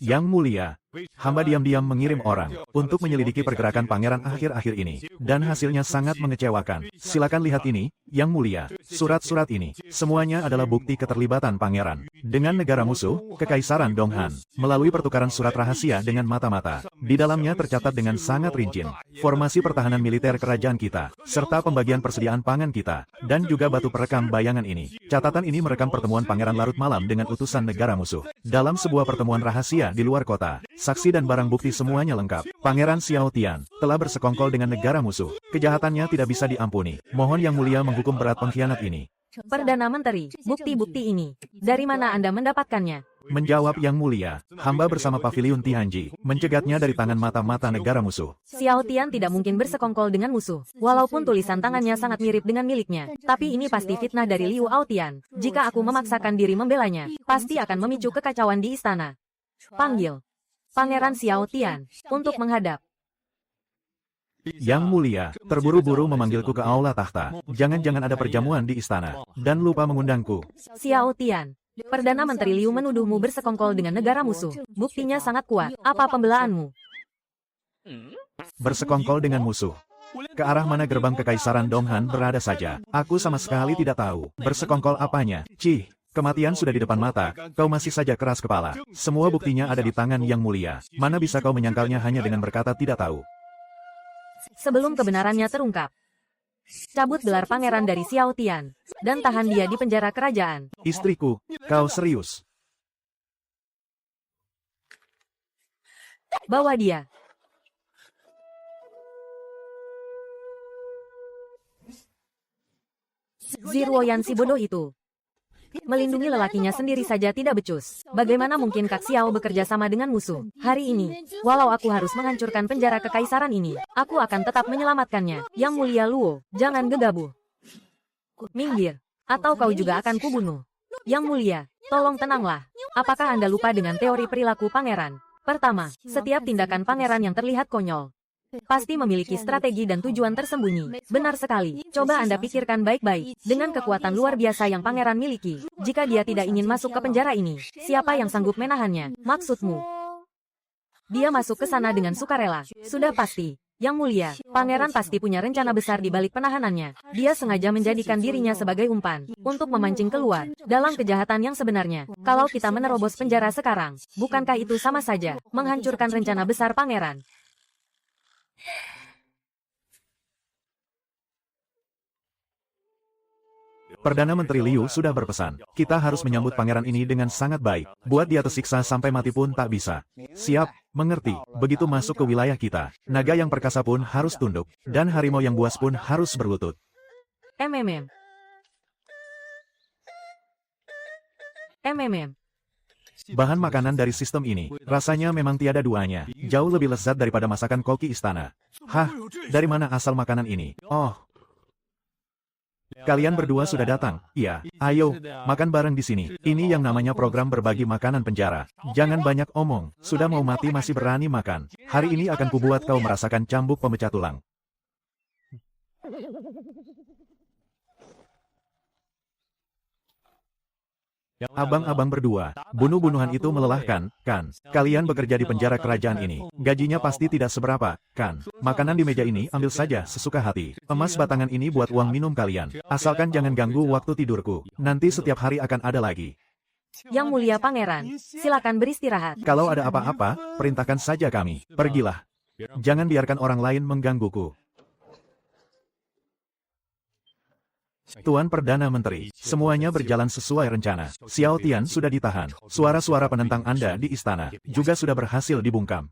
Yang Mulia, hamba diam-diam mengirim orang untuk menyelidiki pergerakan pangeran akhir-akhir ini, dan hasilnya sangat mengecewakan. Silakan lihat ini, Yang Mulia. Surat-surat ini, semuanya adalah bukti keterlibatan pangeran dengan negara musuh, Kekaisaran Donghan, melalui pertukaran surat rahasia dengan mata-mata. Di dalamnya tercatat dengan sangat rinci formasi pertahanan militer kerajaan kita, serta pembagian persediaan pangan kita, dan juga batu perekam bayangan ini. Catatan ini merekam pertemuan pangeran larut malam dengan utusan negara musuh dalam sebuah pertemuan rahasia di luar kota. Saksi dan barang bukti semuanya lengkap. Pangeran Xiao Tian telah bersekongkol dengan negara musuh. Kejahatannya tidak bisa diampuni. Mohon Yang Mulia menghukum berat pengkhianat ini. Perdana Menteri, bukti-bukti ini, dari mana Anda mendapatkannya? Menjawab Yang Mulia, hamba bersama Paviliun Tianji, mencegatnya dari tangan mata-mata negara musuh. Xiao Tian tidak mungkin bersekongkol dengan musuh, walaupun tulisan tangannya sangat mirip dengan miliknya. Tapi ini pasti fitnah dari Liu Aotian. Jika aku memaksakan diri membelanya, pasti akan memicu kekacauan di istana. Panggil Pangeran Xiao Tian untuk menghadap. Yang Mulia, terburu-buru memanggilku ke aula tahta. Jangan-jangan ada perjamuan di istana, dan lupa mengundangku. Xiao Tian, Perdana Menteri Liu menuduhmu bersekongkol dengan negara musuh. Buktinya sangat kuat. Apa pembelaanmu? Bersekongkol dengan musuh. Ke arah mana gerbang Kekaisaran Donghan berada saja. Aku sama sekali tidak tahu. Bersekongkol apanya? Cih, kematian sudah di depan mata. Kau masih saja keras kepala. Semua buktinya ada di tangan Yang Mulia. Mana bisa kau menyangkalnya hanya dengan berkata tidak tahu? Sebelum kebenarannya terungkap, Cabut gelar pangeran dari Xiao Tian, dan tahan dia di penjara kerajaan. Istriku, kau serius? Bawa dia. Ziruoyan si bodoh itu. Melindungi lelakinya sendiri saja tidak becus. Bagaimana mungkin Kak Xiao bekerja sama dengan musuh? Hari ini, walau aku harus menghancurkan penjara kekaisaran ini, aku akan tetap menyelamatkannya. Yang mulia Luo, jangan gegabah. Minggir, atau kau juga akan kubunuh. Yang mulia, tolong tenanglah. Apakah Anda lupa dengan teori perilaku pangeran? Pertama, setiap tindakan pangeran yang terlihat konyol pasti memiliki strategi dan tujuan tersembunyi. Benar sekali. Coba Anda pikirkan baik-baik. Dengan kekuatan luar biasa yang pangeran miliki, jika dia tidak ingin masuk ke penjara ini, siapa yang sanggup menahannya? Maksudmu? Dia masuk ke sana dengan sukarela. Sudah pasti. Yang mulia, pangeran pasti punya rencana besar di balik penahanannya. Dia sengaja menjadikan dirinya sebagai umpan untuk memancing keluar dalam kejahatan yang sebenarnya. Kalau kita menerobos penjara sekarang, bukankah itu sama saja menghancurkan rencana besar pangeran? Perdana Menteri Liu sudah berpesan, kita harus menyambut pangeran ini dengan sangat baik. Buat dia tersiksa sampai mati pun tak bisa. Siap, mengerti. Begitu masuk ke wilayah kita, naga yang perkasa pun harus tunduk, dan harimau yang buas pun harus berlutut. MMM. Bahan makanan dari sistem ini, rasanya memang tiada duanya. Jauh lebih lezat daripada masakan koki istana. Hah? Dari mana asal makanan ini? Oh. Kalian berdua sudah datang. Iya, ayo, makan bareng di sini. Ini yang namanya program berbagi makanan penjara. Jangan banyak omong, sudah mau mati masih berani makan. Hari ini akan kubuat kau merasakan cambuk pemecah tulang. Abang-abang berdua, bunuh-bunuhan itu melelahkan, kan? Kalian bekerja di penjara kerajaan ini, gajinya pasti tidak seberapa, kan? Makanan di meja ini ambil saja sesuka hati. Emas batangan ini buat uang minum kalian. Asalkan jangan ganggu waktu tidurku. Nanti setiap hari akan ada lagi. Yang mulia pangeran, silakan beristirahat. Kalau ada apa-apa, perintahkan saja kami. Pergilah. Jangan biarkan orang lain menggangguku. Tuan Perdana Menteri, semuanya berjalan sesuai rencana. Xiao Tian sudah ditahan. Suara-suara penentang Anda di istana juga sudah berhasil dibungkam.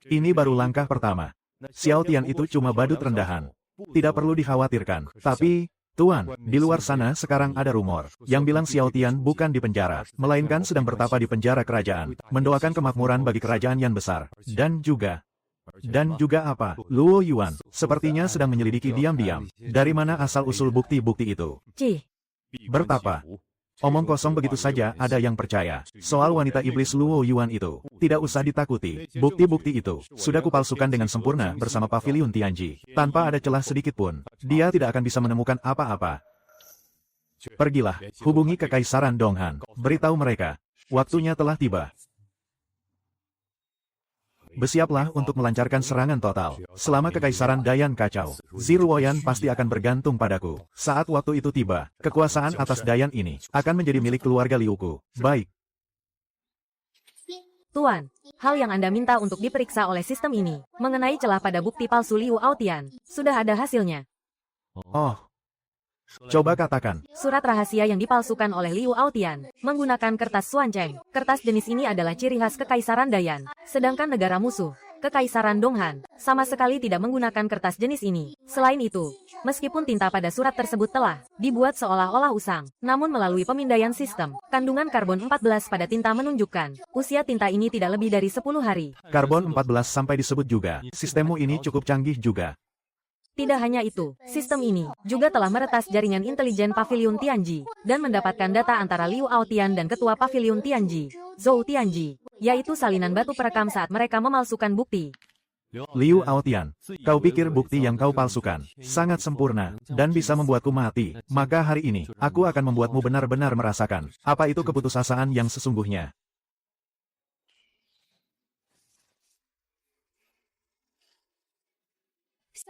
Ini baru langkah pertama. Xiao Tian itu cuma badut rendahan. Tidak perlu dikhawatirkan. Tapi, Tuan, di luar sana sekarang ada rumor yang bilang Xiao Tian bukan di penjara, melainkan sedang bertapa di penjara kerajaan, mendoakan kemakmuran bagi kerajaan yang besar. Dan juga apa? Luo Yuan, sepertinya sedang menyelidiki diam-diam. Dari mana asal-usul bukti-bukti itu? Cih, Bertapa. Omong kosong begitu saja ada yang percaya. Soal wanita iblis Luo Yuan itu, tidak usah ditakuti. Bukti-bukti itu, sudah kupalsukan dengan sempurna bersama Paviliun Tianji. Tanpa ada celah sedikit pun, dia tidak akan bisa menemukan apa-apa. Pergilah, hubungi Kekaisaran Donghan. Beritahu mereka, waktunya telah tiba. Bersiaplah untuk melancarkan serangan total. Selama Kekaisaran Dayan kacau, Ziruoyan pasti akan bergantung padaku. Saat waktu itu tiba, kekuasaan atas Dayan ini akan menjadi milik keluarga Liuku. Baik. Tuan, hal yang Anda minta untuk diperiksa oleh sistem ini, mengenai celah pada bukti palsu Liu Aotian, sudah ada hasilnya. Oh. Coba katakan. Surat rahasia yang dipalsukan oleh Liu Aotian, menggunakan kertas Xuancheng. Kertas jenis ini adalah ciri khas Kekaisaran Dayan. Sedangkan negara musuh, Kekaisaran Donghan, sama sekali tidak menggunakan kertas jenis ini. Selain itu, meskipun tinta pada surat tersebut telah dibuat seolah-olah usang, namun melalui pemindaian sistem, kandungan karbon 14 pada tinta menunjukkan, usia tinta ini tidak lebih dari 10 hari. Karbon 14 sampai disebut juga. Sistemmu ini cukup canggih juga. Tidak hanya itu, sistem ini juga telah meretas jaringan intelijen Paviliun Tianji dan mendapatkan data antara Liu Aotian dan Ketua Paviliun Tianji, Zhou Tianji, yaitu salinan batu perekam saat mereka memalsukan bukti. Liu Aotian, kau pikir bukti yang kau palsukan sangat sempurna dan bisa membuatku mati, maka hari ini aku akan membuatmu benar-benar merasakan apa itu keputusasaan yang sesungguhnya.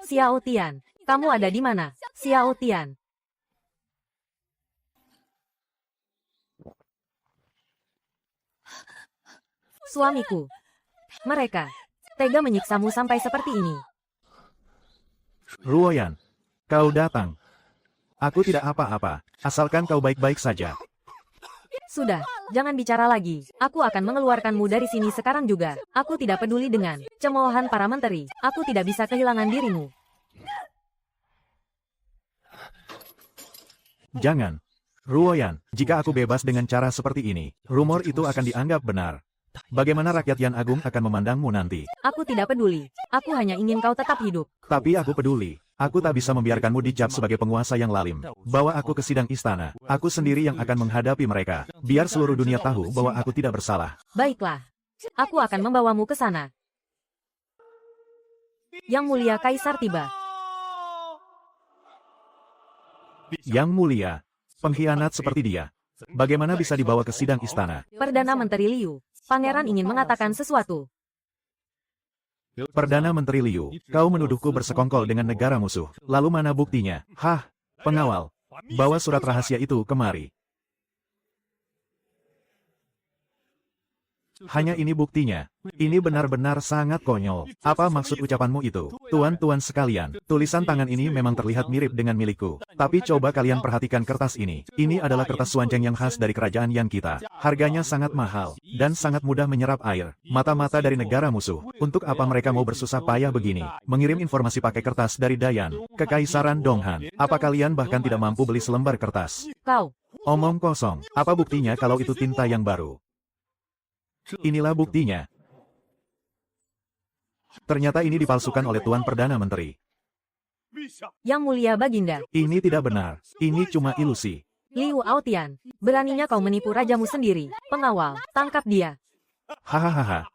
Xiao Tian, kamu ada di mana? Xiao Tian. Suamiku. Mereka tega menyiksamu sampai seperti ini. Ruoyan, Kau datang. Aku tidak apa-apa, asalkan kau baik-baik saja. Sudah, jangan bicara lagi. Aku akan mengeluarkanmu dari sini sekarang juga. Aku tidak peduli dengan cemoohan para menteri. Aku tidak bisa kehilangan dirimu. Jangan. Ruoyan, jika aku bebas dengan cara seperti ini, rumor itu akan dianggap benar. Bagaimana rakyat Yan Agung akan memandangmu nanti? Aku tidak peduli. Aku hanya ingin kau tetap hidup. Tapi aku peduli. Aku tak bisa membiarkanmu dicap sebagai penguasa yang lalim. Bawa aku ke sidang istana. Aku sendiri yang akan menghadapi mereka. Biar seluruh dunia tahu bahwa aku tidak bersalah. Baiklah. Aku akan membawamu ke sana. Yang Mulia Kaisar tiba. Yang Mulia, pengkhianat seperti dia. Bagaimana bisa dibawa ke sidang istana? Perdana Menteri Liu. Pangeran ingin mengatakan sesuatu. Perdana Menteri Liu, kau menuduhku bersekongkol dengan negara musuh. Lalu mana buktinya? Hah, pengawal. Bawa surat rahasia itu kemari. Hanya ini buktinya. Ini benar-benar sangat konyol. Apa maksud ucapanmu itu? Tuan-tuan sekalian, tulisan tangan ini memang terlihat mirip dengan milikku. Tapi coba kalian perhatikan kertas ini. Ini adalah kertas suanceng yang khas dari kerajaan Yan kita. Harganya sangat mahal, dan sangat mudah menyerap air. Mata-mata dari negara musuh. Untuk apa mereka mau bersusah payah begini? Mengirim informasi pakai kertas dari Dayan, Kekaisaran Donghan. Apa kalian bahkan tidak mampu beli selembar kertas? Kau. Omong kosong. Apa buktinya kalau itu tinta yang baru? Inilah buktinya. Ternyata ini dipalsukan oleh Tuan Perdana Menteri. Yang Mulia Baginda. Ini tidak benar. Ini cuma ilusi. Liu Aotian. Beraninya kau menipu rajamu sendiri. Pengawal, tangkap dia. Hahaha.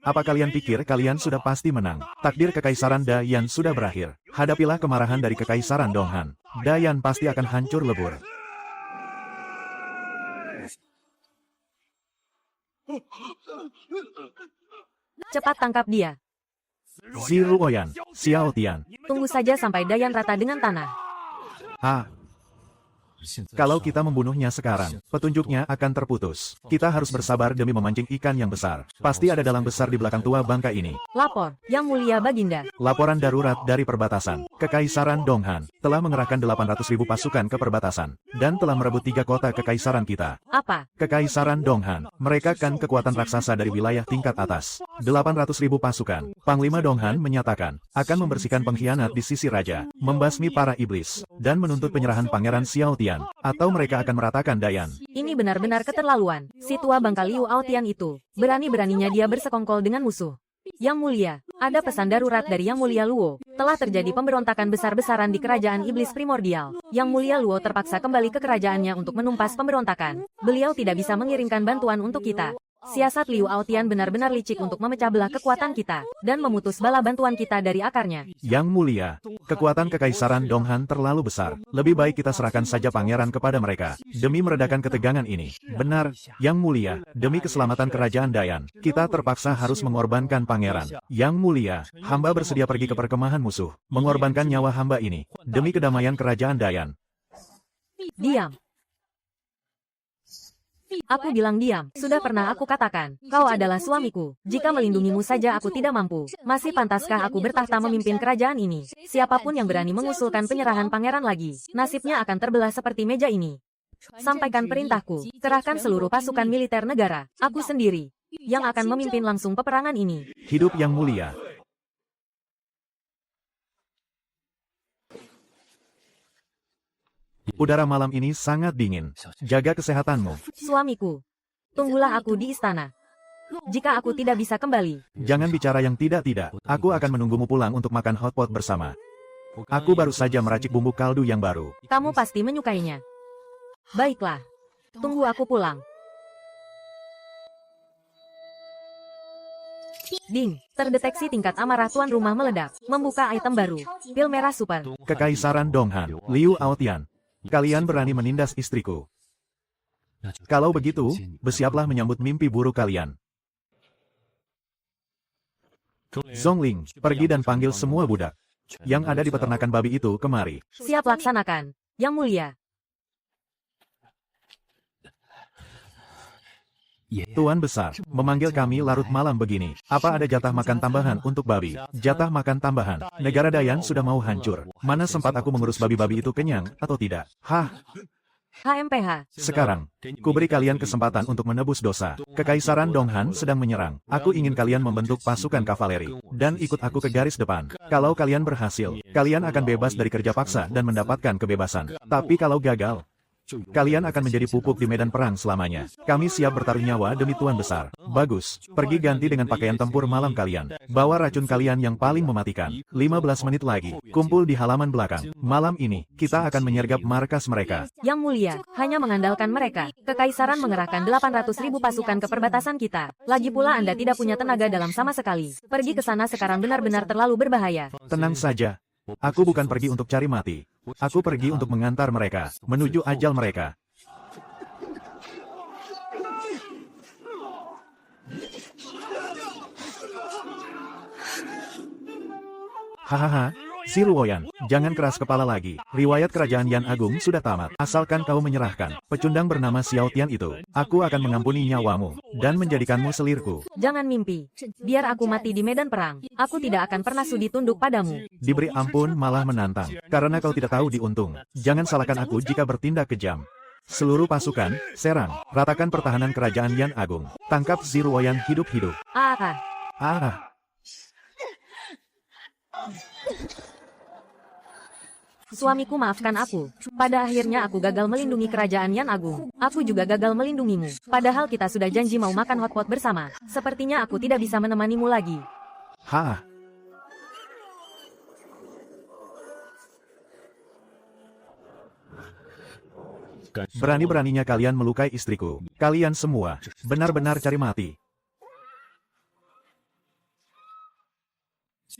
Apa kalian pikir kalian sudah pasti menang? Takdir Kekaisaran Dayan sudah berakhir. Hadapilah kemarahan dari Kekaisaran Donghan. Dayan pasti akan hancur lebur. Cepat tangkap dia. Ziruoyan, Xiao Tian. Tunggu saja sampai Dayan rata dengan tanah. Ah. Kalau kita membunuhnya sekarang, petunjuknya akan terputus. Kita harus bersabar demi memancing ikan yang besar. Pasti ada dalang besar di belakang tua bangka ini. Lapor, Yang Mulia Baginda. Laporan darurat dari perbatasan. Kekaisaran Donghan telah mengerahkan 800.000 pasukan ke perbatasan dan telah merebut 3 kota kekaisaran kita. Apa? Kekaisaran Donghan, mereka kan kekuatan raksasa dari wilayah tingkat atas. 800.000 pasukan. Panglima Donghan menyatakan akan membersihkan pengkhianat di sisi raja, membasmi para iblis, dan menuntut penyerahan Pangeran Xiao Tian. Atau mereka akan meratakan Dayan. Ini benar-benar keterlaluan. Si tua bangka Liu Aotian itu, berani-beraninya dia bersekongkol dengan musuh. Yang Mulia, ada pesan darurat dari Yang Mulia Luo. Telah terjadi pemberontakan besar-besaran di kerajaan iblis primordial. Yang Mulia Luo terpaksa kembali ke kerajaannya untuk menumpas pemberontakan. Beliau tidak bisa mengirimkan bantuan untuk kita. Siasat Liu Aotian benar-benar licik untuk memecah belah kekuatan kita, dan memutus bala bantuan kita dari akarnya. Yang Mulia, kekuatan Kekaisaran Donghan terlalu besar. Lebih baik kita serahkan saja pangeran kepada mereka, demi meredakan ketegangan ini. Benar, Yang Mulia, demi keselamatan kerajaan Dayan, kita terpaksa harus mengorbankan pangeran. Yang Mulia, hamba bersedia pergi ke perkemahan musuh, mengorbankan nyawa hamba ini, demi kedamaian kerajaan Dayan. Diam. Aku bilang diam. Sudah pernah aku katakan, kau adalah suamiku. Jika melindungimu saja aku tidak mampu. Masih pantaskah aku bertahta memimpin kerajaan ini? Siapapun yang berani mengusulkan penyerahan pangeran lagi, nasibnya akan terbelah seperti meja ini. Sampaikan perintahku, kerahkan seluruh pasukan militer negara. Aku sendiri yang akan memimpin langsung peperangan ini. Hidup Yang Mulia. Udara malam ini sangat dingin. Jaga kesehatanmu. Suamiku, tunggulah aku di istana. Jika aku tidak bisa kembali, Jangan bicara yang tidak-tidak. Aku akan menunggumu pulang untuk makan hotpot bersama. Aku baru saja meracik bumbu kaldu yang baru. kamu pasti menyukainya. Baiklah, tunggu aku pulang. Ding, terdeteksi tingkat amarah tuan rumah meledak. Membuka item baru. Pil merah super. Kekaisaran Donghan, Liu Aotian. Kalian berani menindas istriku. Kalau begitu, bersiaplah menyambut mimpi buruk kalian. Zongling, pergi dan panggil semua budak yang ada di peternakan babi itu kemari. Siap laksanakan, Yang Mulia. Tuan Besar, memanggil kami larut malam begini. Apa ada jatah makan tambahan untuk babi? Jatah makan tambahan. Negara Dayan sudah mau hancur. Mana sempat aku mengurus babi-babi itu kenyang, atau tidak? Hah? HMPH. Sekarang, kuberi kalian kesempatan untuk menebus dosa. Kekaisaran Donghan sedang menyerang. Aku ingin kalian membentuk pasukan kavaleri. Dan ikut aku ke garis depan. Kalau kalian berhasil, kalian akan bebas dari kerja paksa dan mendapatkan kebebasan. Tapi kalau gagal, kalian akan menjadi pupuk di medan perang selamanya. Kami siap bertaruh nyawa demi Tuan Besar. Bagus. Pergi ganti dengan pakaian tempur malam kalian. Bawa racun kalian yang paling mematikan. 15 menit lagi. Kumpul di halaman belakang. Malam ini, kita akan menyergap markas mereka. Yang mulia, hanya mengandalkan mereka. Kekaisaran mengerahkan 800.000 pasukan ke perbatasan kita. Lagi pula Anda tidak punya tenaga dalam sama sekali. Pergi ke sana sekarang benar-benar terlalu berbahaya. Tenang saja. Aku bukan pergi untuk cari mati. Aku pergi untuk mengantar mereka, menuju ajal mereka. Hahaha, si Luoyan, jangan keras kepala lagi. Riwayat kerajaan Yan Agung sudah tamat. Asalkan kau menyerahkan pecundang bernama Xiao Tian itu, aku akan mengampuni nyawamu, dan menjadikanmu selirku. Jangan mimpi. Biar aku mati di medan perang. Aku tidak akan pernah sudi tunduk padamu. Diberi ampun malah menantang, karena kau tidak tahu diuntung. Jangan salahkan aku jika bertindak kejam. Seluruh pasukan, serang, ratakan pertahanan kerajaan Yan Agung. Tangkap si Luoyan hidup-hidup. Ah. Ah. Suamiku, maafkan aku. Pada akhirnya aku gagal melindungi kerajaan Yan Agung. Aku juga gagal melindungimu. Padahal kita sudah janji mau makan hotpot bersama. Sepertinya aku tidak bisa menemanimu lagi. Hah? Berani-beraninya kalian melukai istriku. Kalian semua, benar-benar cari mati.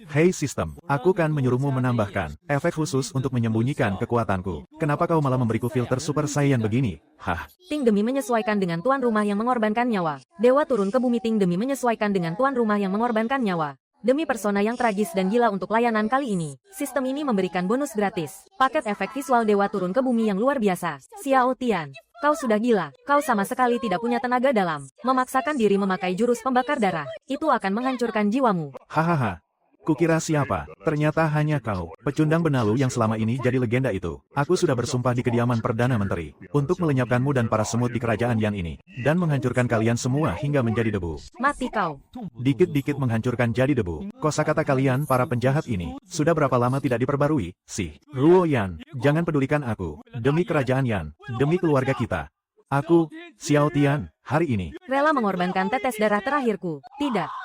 Hei sistem, aku kan menyuruhmu menambahkan efek khusus untuk menyembunyikan kekuatanku. Kenapa kau malah memberiku filter super saiyan begini? Hah? Ting demi menyesuaikan dengan tuan rumah yang mengorbankan nyawa. Dewa turun ke bumi Ting demi menyesuaikan dengan tuan rumah yang mengorbankan nyawa. Demi persona yang tragis dan gila untuk layanan kali ini, sistem ini memberikan bonus gratis. Paket efek visual Dewa turun ke bumi yang luar biasa. Xiao Tian, kau sudah gila. Kau sama sekali tidak punya tenaga dalam. Memaksakan diri memakai jurus pembakar darah. Itu akan menghancurkan jiwamu. Hahaha. Kukira siapa? Ternyata hanya kau, pecundang benalu yang selama ini jadi legenda itu. Aku sudah bersumpah di kediaman Perdana Menteri, untuk melenyapkanmu dan para semut di kerajaan Yan ini, dan menghancurkan kalian semua hingga menjadi debu. Mati kau. Dikit-dikit menghancurkan jadi debu. Kosakata kalian para penjahat ini, sudah berapa lama tidak diperbarui, sih? Luoyan, jangan pedulikan aku, demi kerajaan Yan, demi keluarga kita. Aku, Xiao Tian, hari ini. Rela mengorbankan tetes darah terakhirku. Tidak.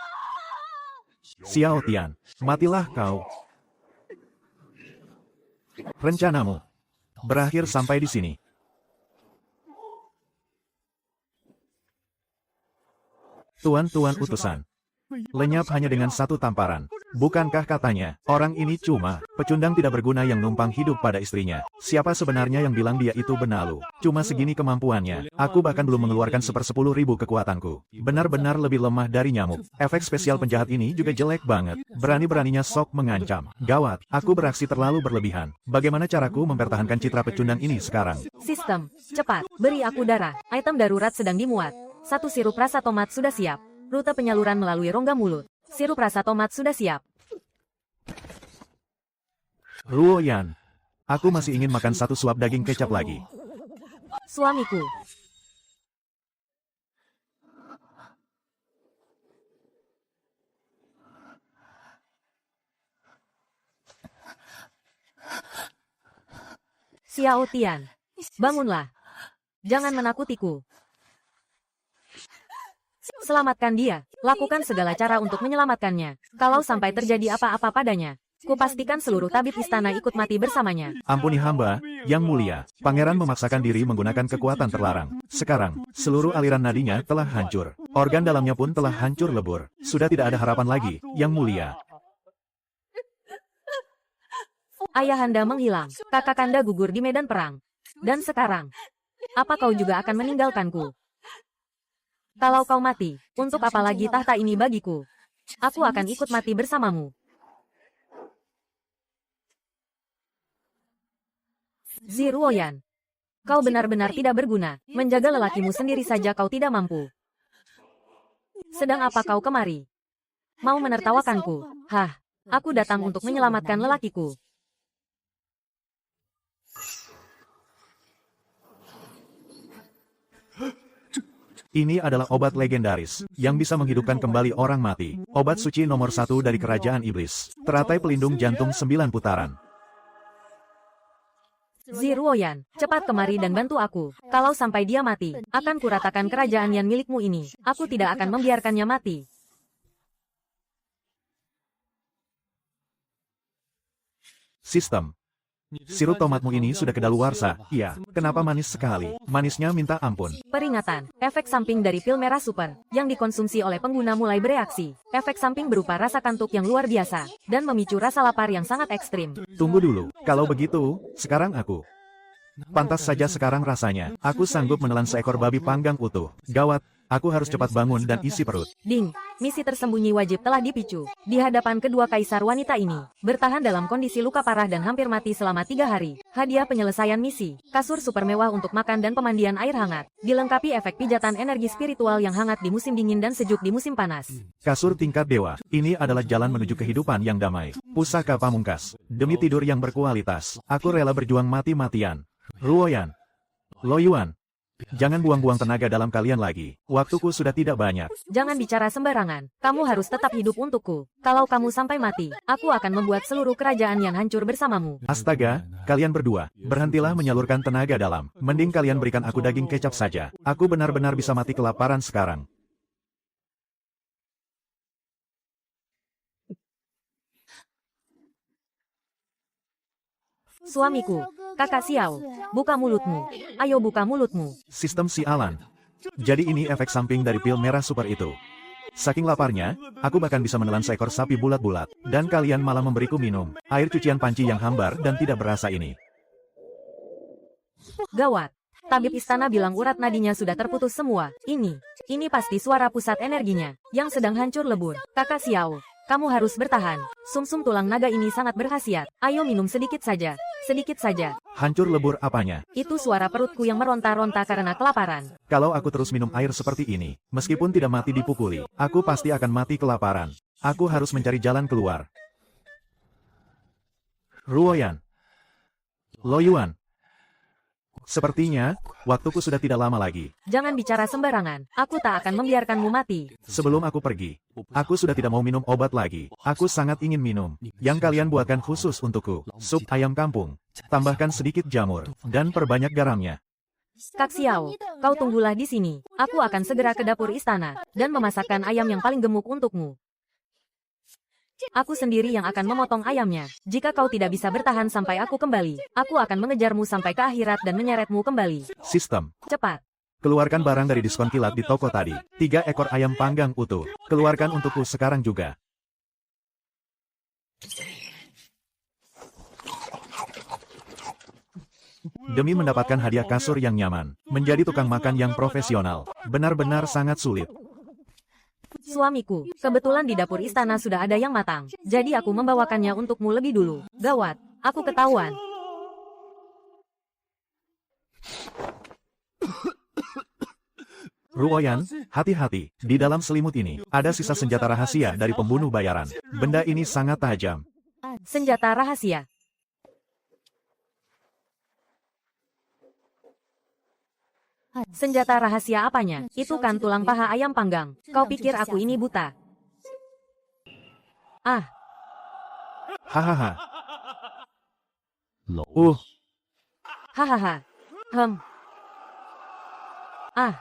Xiao Tian, matilah kau. Rencanamu berakhir sampai di sini. Tuan-tuan utusan, lenyap hanya dengan satu tamparan. Bukankah katanya, orang ini cuma pecundang tidak berguna yang numpang hidup pada istrinya. Siapa sebenarnya yang bilang dia itu benalu? Cuma segini kemampuannya. Aku bahkan belum mengeluarkan 1/10.000 kekuatanku. Benar-benar lebih lemah dari nyamuk. Efek spesial penjahat ini juga jelek banget. Berani-beraninya sok mengancam. Gawat, aku beraksi terlalu berlebihan. Bagaimana caraku mempertahankan citra pecundang ini sekarang? Sistem, cepat, beri aku darah. Item darurat sedang dimuat. 1 sirup rasa tomat sudah siap. Rute penyaluran melalui rongga mulut. Sirup rasa tomat sudah siap. Luoyan, aku masih ingin makan 1 suap daging kecap lagi. Suamiku. Xiao Tian, bangunlah. Jangan menakutiku. Selamatkan dia. Lakukan segala cara untuk menyelamatkannya. Kalau sampai terjadi apa-apa padanya, kupastikan seluruh tabib istana ikut mati bersamanya. Ampuni hamba, yang mulia. Pangeran memaksakan diri menggunakan kekuatan terlarang. Sekarang, seluruh aliran nadinya telah hancur. Organ dalamnya pun telah hancur lebur. Sudah tidak ada harapan lagi, yang mulia. Ayahanda menghilang. Kakakanda gugur di medan perang. Dan sekarang, apa kau juga akan meninggalkanku? Kalau kau mati, untuk apa lagi tahta ini bagiku? Aku akan ikut mati bersamamu. Ziruoyan, kau benar-benar tidak berguna. Menjaga lelakimu sendiri saja kau tidak mampu. Sedang apa kau kemari? Mau menertawakanku? Hah, aku datang untuk menyelamatkan lelakiku. Ini adalah obat legendaris, yang bisa menghidupkan kembali orang mati. Obat suci nomor 1 dari kerajaan iblis. Teratai pelindung jantung 9 putaran. Ziruoyan, cepat kemari dan bantu aku. Kalau sampai dia mati, akan kuratakan kerajaan yang milikmu ini. Aku tidak akan membiarkannya mati. Sistem. Sirup tomatmu ini sudah kedaluarsa. Iya, kenapa manis sekali? Manisnya minta ampun. Peringatan, efek samping dari pil merah super, yang dikonsumsi oleh pengguna mulai bereaksi. Efek samping berupa rasa kantuk yang luar biasa, dan memicu rasa lapar yang sangat ekstrim. Tunggu dulu, kalau begitu, sekarang aku. Pantas saja sekarang rasanya. Aku sanggup menelan seekor babi panggang utuh. Gawat, aku harus cepat bangun dan isi perut. Ding, misi tersembunyi wajib telah dipicu. Di hadapan kedua kaisar wanita ini, bertahan dalam kondisi luka parah dan hampir mati selama 3 hari. Hadiah penyelesaian misi, kasur super mewah untuk makan dan pemandian air hangat. Dilengkapi efek pijatan energi spiritual yang hangat di musim dingin dan sejuk di musim panas. Kasur tingkat dewa, ini adalah jalan menuju kehidupan yang damai. Pusaka pamungkas, demi tidur yang berkualitas, aku rela berjuang mati-matian. Ruoyan, Loyuan, jangan buang-buang tenaga dalam kalian lagi. Waktuku sudah tidak banyak. Jangan bicara sembarangan. Kamu harus tetap hidup untukku. Kalau kamu sampai mati, aku akan membuat seluruh kerajaan yang hancur bersamamu. Astaga, kalian berdua, berhentilah menyalurkan tenaga dalam. Mending kalian berikan aku daging kecap saja. Aku benar-benar bisa mati kelaparan sekarang. Suamiku, kakak Xiao, buka mulutmu. Ayo buka mulutmu. Sistem sialan. Jadi ini efek samping dari pil merah super itu. Saking laparnya, aku bahkan bisa menelan seekor sapi bulat-bulat. Dan kalian malah memberiku minum air cucian panci yang hambar dan tidak berasa ini. Gawat. Tabib istana bilang urat nadinya sudah terputus semua. Ini pasti suara pusat energinya, yang sedang hancur lebur. Kakak Xiao, kamu harus bertahan. Sumsum tulang naga ini sangat berkhasiat. Ayo minum sedikit saja. Sedikit saja. Hancur lebur apanya? Itu suara perutku yang meronta-ronta karena kelaparan. Kalau aku terus minum air seperti ini, meskipun tidak mati dipukuli, aku pasti akan mati kelaparan. Aku harus mencari jalan keluar. Ruoyan, Loyuan. Sepertinya, waktuku sudah tidak lama lagi. Jangan bicara sembarangan. Aku tak akan membiarkanmu mati. Sebelum aku pergi, aku sudah tidak mau minum obat lagi. Aku sangat ingin minum. Yang kalian buatkan khusus untukku. Sup ayam kampung. Tambahkan sedikit jamur. Dan perbanyak garamnya. Kak Xiao, kau tunggulah di sini. Aku akan segera ke dapur istana, dan memasakkan ayam yang paling gemuk untukmu. Aku sendiri yang akan memotong ayamnya. Jika kau tidak bisa bertahan sampai aku kembali, aku akan mengejarmu sampai ke akhirat dan menyeretmu kembali. Sistem. Cepat. Keluarkan barang dari diskon kilat di toko tadi. 3 ekor ayam panggang utuh. Keluarkan untukku sekarang juga. Demi mendapatkan hadiah kasur yang nyaman, menjadi tukang makan yang profesional, benar-benar sangat sulit. Suamiku, kebetulan di dapur istana sudah ada yang matang. Jadi aku membawakannya untukmu lebih dulu. Gawat, aku ketahuan. Ruoyan, hati-hati. Di dalam selimut ini, ada sisa senjata rahasia dari pembunuh bayaran. Benda ini sangat tajam. Senjata rahasia. Senjata rahasia apanya? Itu kan tulang paha ayam panggang. Kau pikir aku ini buta? Ah, Hahaha. hahaha. Ah,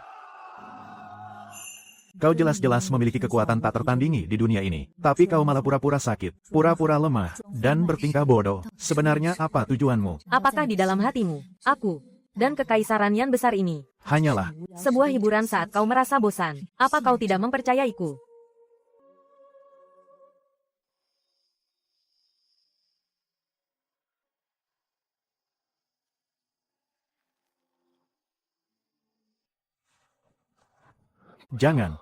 Kau jelas-jelas memiliki kekuatan tak tertandingi di dunia ini. Tapi kau malah pura-pura sakit, pura-pura lemah, dan bertingkah bodoh. Sebenarnya apa tujuanmu? apakah di dalam hatimu, aku, dan kekaisaran yang besar ini, Hanyalah, sebuah hiburan saat kau merasa bosan? Apa kau tidak mempercayaiku? jangan.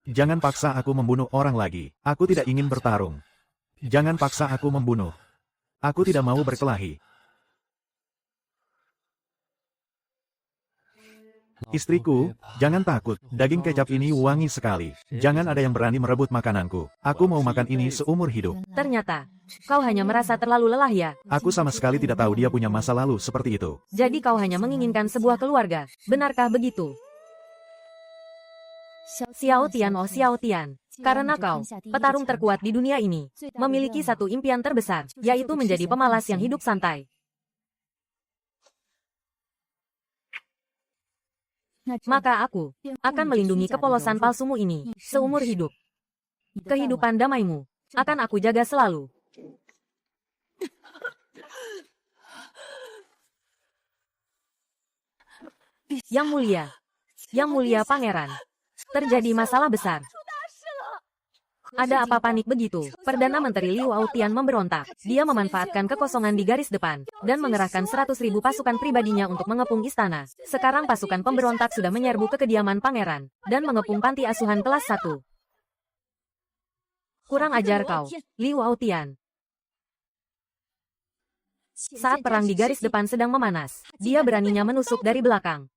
Jangan paksa aku membunuh orang lagi. Aku tidak ingin bertarung. Jangan paksa aku membunuh. Aku tidak mau berkelahi. Istriku, jangan takut, daging kecap ini wangi sekali. Jangan ada yang berani merebut makananku. Aku mau makan ini seumur hidup. Ternyata, kau hanya merasa terlalu lelah ya. Aku sama sekali tidak tahu dia punya masa lalu seperti itu. Jadi kau hanya menginginkan sebuah keluarga. Benarkah begitu? Xiao Tian, oh Xiao Tian. Karena kau, petarung terkuat di dunia ini, memiliki satu impian terbesar, yaitu menjadi pemalas yang hidup santai. Maka aku akan melindungi kepolosan palsumu ini seumur hidup. Kehidupan damaimu akan aku jaga selalu. Yang mulia pangeran, terjadi masalah besar. Ada apa panik begitu? Perdana Menteri Liu Aotian memberontak. Dia memanfaatkan kekosongan di garis depan dan mengerahkan 100.000 pasukan pribadinya untuk mengepung istana. Sekarang pasukan pemberontak sudah menyerbu ke kediaman pangeran dan mengepung panti asuhan kelas 1. Kurang ajar kau, Liu Aotian. Saat perang di garis depan sedang memanas, dia beraninya menusuk dari belakang.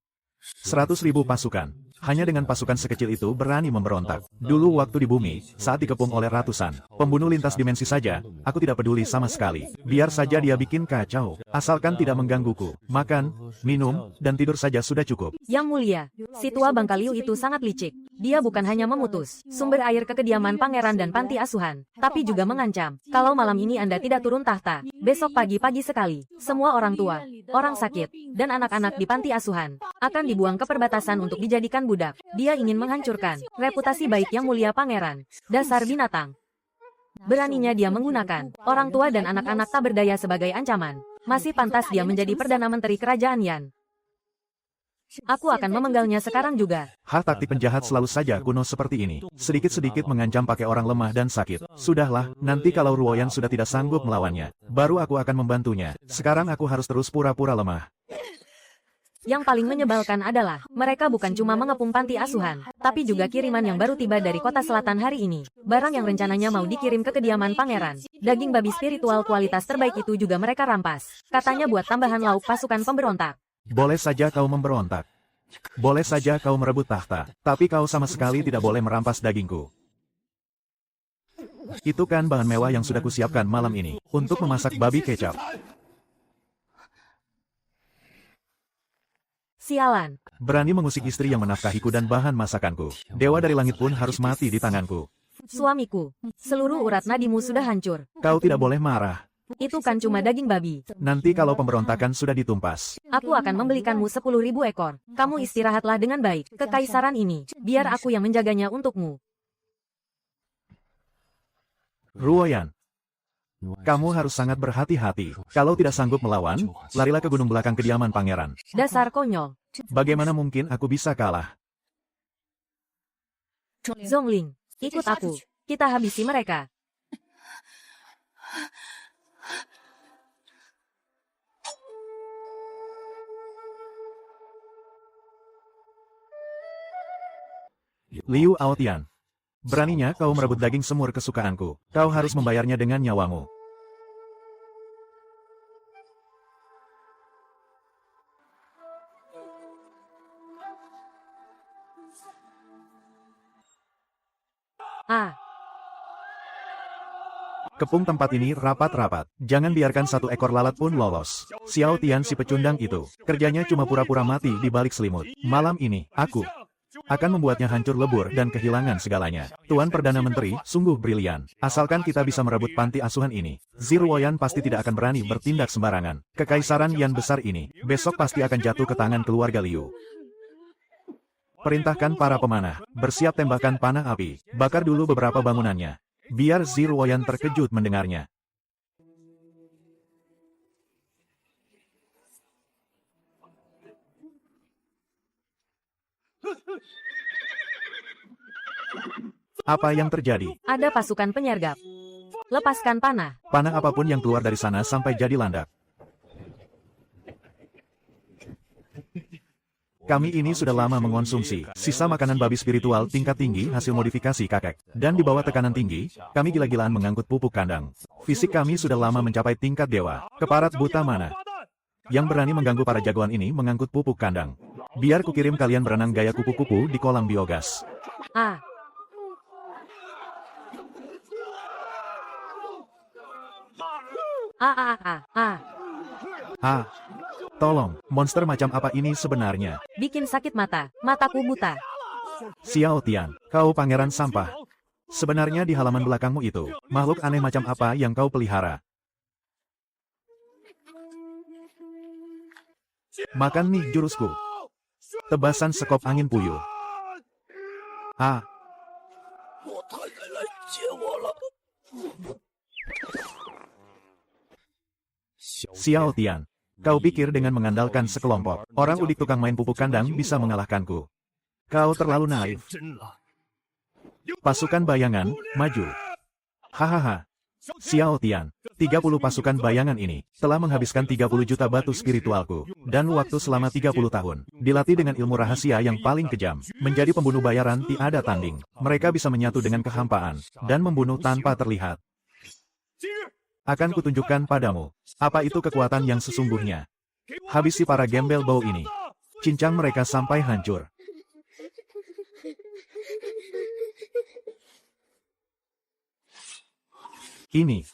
100.000 pasukan. Hanya dengan pasukan sekecil itu berani memberontak. Dulu waktu di bumi, saat dikepung oleh ratusan pembunuh lintas dimensi saja, aku tidak peduli sama sekali. Biar saja dia bikin kacau, asalkan tidak menggangguku. Makan, minum, dan tidur saja sudah cukup. Yang mulia, si tua bangka Liu itu sangat licik. Dia bukan hanya memutus sumber air ke kediaman pangeran dan panti asuhan, tapi juga mengancam, kalau malam ini Anda tidak turun tahta, besok pagi-pagi sekali, semua orang tua, orang sakit, dan anak-anak di panti asuhan akan dibuang ke perbatasan untuk dijadikan budak. Dia ingin menghancurkan reputasi baik yang mulia pangeran. Dasar binatang. Beraninya dia menggunakan orang tua dan anak-anak tak berdaya sebagai ancaman. Masih pantas dia menjadi Perdana Menteri Kerajaan Yan. Aku akan memenggalnya sekarang juga. Taktik penjahat selalu saja kuno seperti ini. Sedikit-sedikit mengancam pakai orang lemah dan sakit. Sudahlah, nanti kalau Ruoyan sudah tidak sanggup melawannya, baru aku akan membantunya. Sekarang aku harus terus pura-pura lemah. Yang paling menyebalkan adalah, mereka bukan cuma mengepung panti asuhan, tapi juga kiriman yang baru tiba dari kota selatan hari ini. Barang yang rencananya mau dikirim ke kediaman pangeran. Daging babi spiritual kualitas terbaik itu juga mereka rampas. Katanya buat tambahan lauk pasukan pemberontak. Boleh saja kau memberontak. Boleh saja kau merebut tahta. Tapi kau sama sekali tidak boleh merampas dagingku. Itu kan bahan mewah yang sudah kusiapkan malam ini. Untuk memasak babi kecap. Sialan. Berani mengusik istri yang menafkahiku dan bahan masakanku. Dewa dari langit pun harus mati di tanganku. Suamiku, seluruh urat nadimu sudah hancur. Kau tidak boleh marah. Itu kan cuma daging babi. Nanti kalau pemberontakan sudah ditumpas, aku akan membelikanmu 10.000 ekor. Kamu istirahatlah dengan baik. Kekaisaran ini, biar aku yang menjaganya untukmu. Ruoyan, kamu harus sangat berhati-hati. Kalau tidak sanggup melawan, larilah ke gunung belakang kediaman pangeran. Dasar konyol. Bagaimana mungkin aku bisa kalah? Zhongling, ikut aku. Kita habisi mereka. Liu Aotian, beraninya kau merebut daging semur kesukaanku. Kau harus membayarnya dengan nyawamu. Kepung tempat ini rapat-rapat. Jangan biarkan satu ekor lalat pun lolos. Xiao Tian si pecundang itu, kerjanya cuma pura-pura mati di balik selimut. Malam ini, aku akan membuatnya hancur lebur dan kehilangan segalanya. Tuan Perdana Menteri, sungguh brilian. Asalkan kita bisa merebut panti asuhan ini, Ziruoyan pasti tidak akan berani bertindak sembarangan. Kekaisaran Yan besar ini, besok pasti akan jatuh ke tangan keluarga Liu. Perintahkan para pemanah, bersiap tembakan panah api, bakar dulu beberapa bangunannya. Biar Ziruoyan terkejut mendengarnya. Apa yang terjadi? Ada pasukan penyergap. Lepaskan panah. Panah apapun yang keluar dari sana sampai jadi landak. Kami ini sudah lama mengonsumsi sisa makanan babi spiritual tingkat tinggi hasil modifikasi kakek. Dan di bawah tekanan tinggi, kami gila-gilaan mengangkut pupuk kandang. Fisik kami sudah lama mencapai tingkat dewa. Keparat buta mana yang berani mengganggu para jagoan ini mengangkut pupuk kandang? Biar kukirim kalian berenang gaya kupu-kupu di kolam biogas. Ah, ah, ah, ah, ah. Ah, tolong, monster macam apa ini sebenarnya? Bikin sakit mata. Mataku buta. Xiao Tian, kau pangeran sampah. Sebenarnya di halaman belakangmu itu, makhluk aneh macam apa yang kau pelihara? Makan nih jurusku. Tebasan sekop angin puyuh. Ah, Xiao Tian, kau pikir dengan mengandalkan sekelompok orang udik tukang main pupuk kandang bisa mengalahkanku? Kau terlalu naif. Pasukan bayangan, maju. Hahaha. Xiao Tian, 30 pasukan bayangan ini telah menghabiskan 30 juta batu spiritualku dan waktu selama 30 tahun. Dilatih dengan ilmu rahasia yang paling kejam. Menjadi pembunuh bayaran tiada tanding. Mereka bisa menyatu dengan kehampaan dan membunuh tanpa terlihat. Akan kutunjukkan padamu apa itu kekuatan yang sesungguhnya. Habisi para gembel bau ini. Cincang mereka sampai hancur. Ini.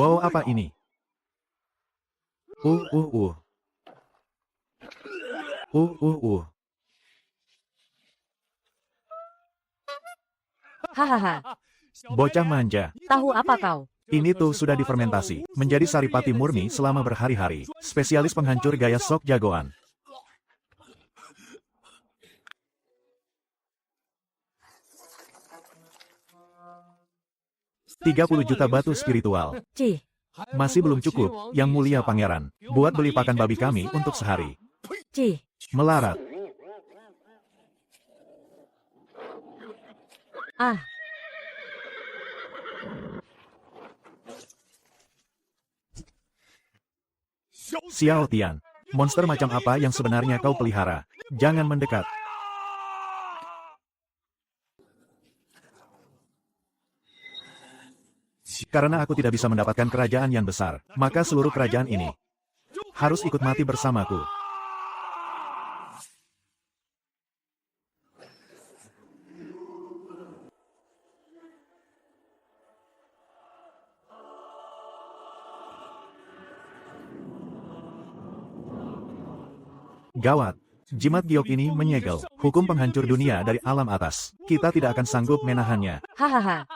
Bau apa ini? Uh. Hahaha. Bocah manja. Tahu apa kau? Ini tuh sudah difermentasi, menjadi saripati murni selama berhari-hari. Spesialis penghancur gaya sok jagoan. $30 juta batu spiritual. Cih. Masih belum cukup, yang mulia pangeran. Buat beli pakan babi kami untuk sehari. Cih. Melarat. Ah. Xiao Tian, monster macam apa yang sebenarnya kau pelihara? Jangan mendekat. Karena aku tidak bisa mendapatkan kerajaan yang besar, maka seluruh kerajaan ini harus ikut mati bersamaku. Gawat. Jimat giok ini menyegel hukum penghancur dunia dari alam atas. Kita tidak akan sanggup menahannya. Hahaha.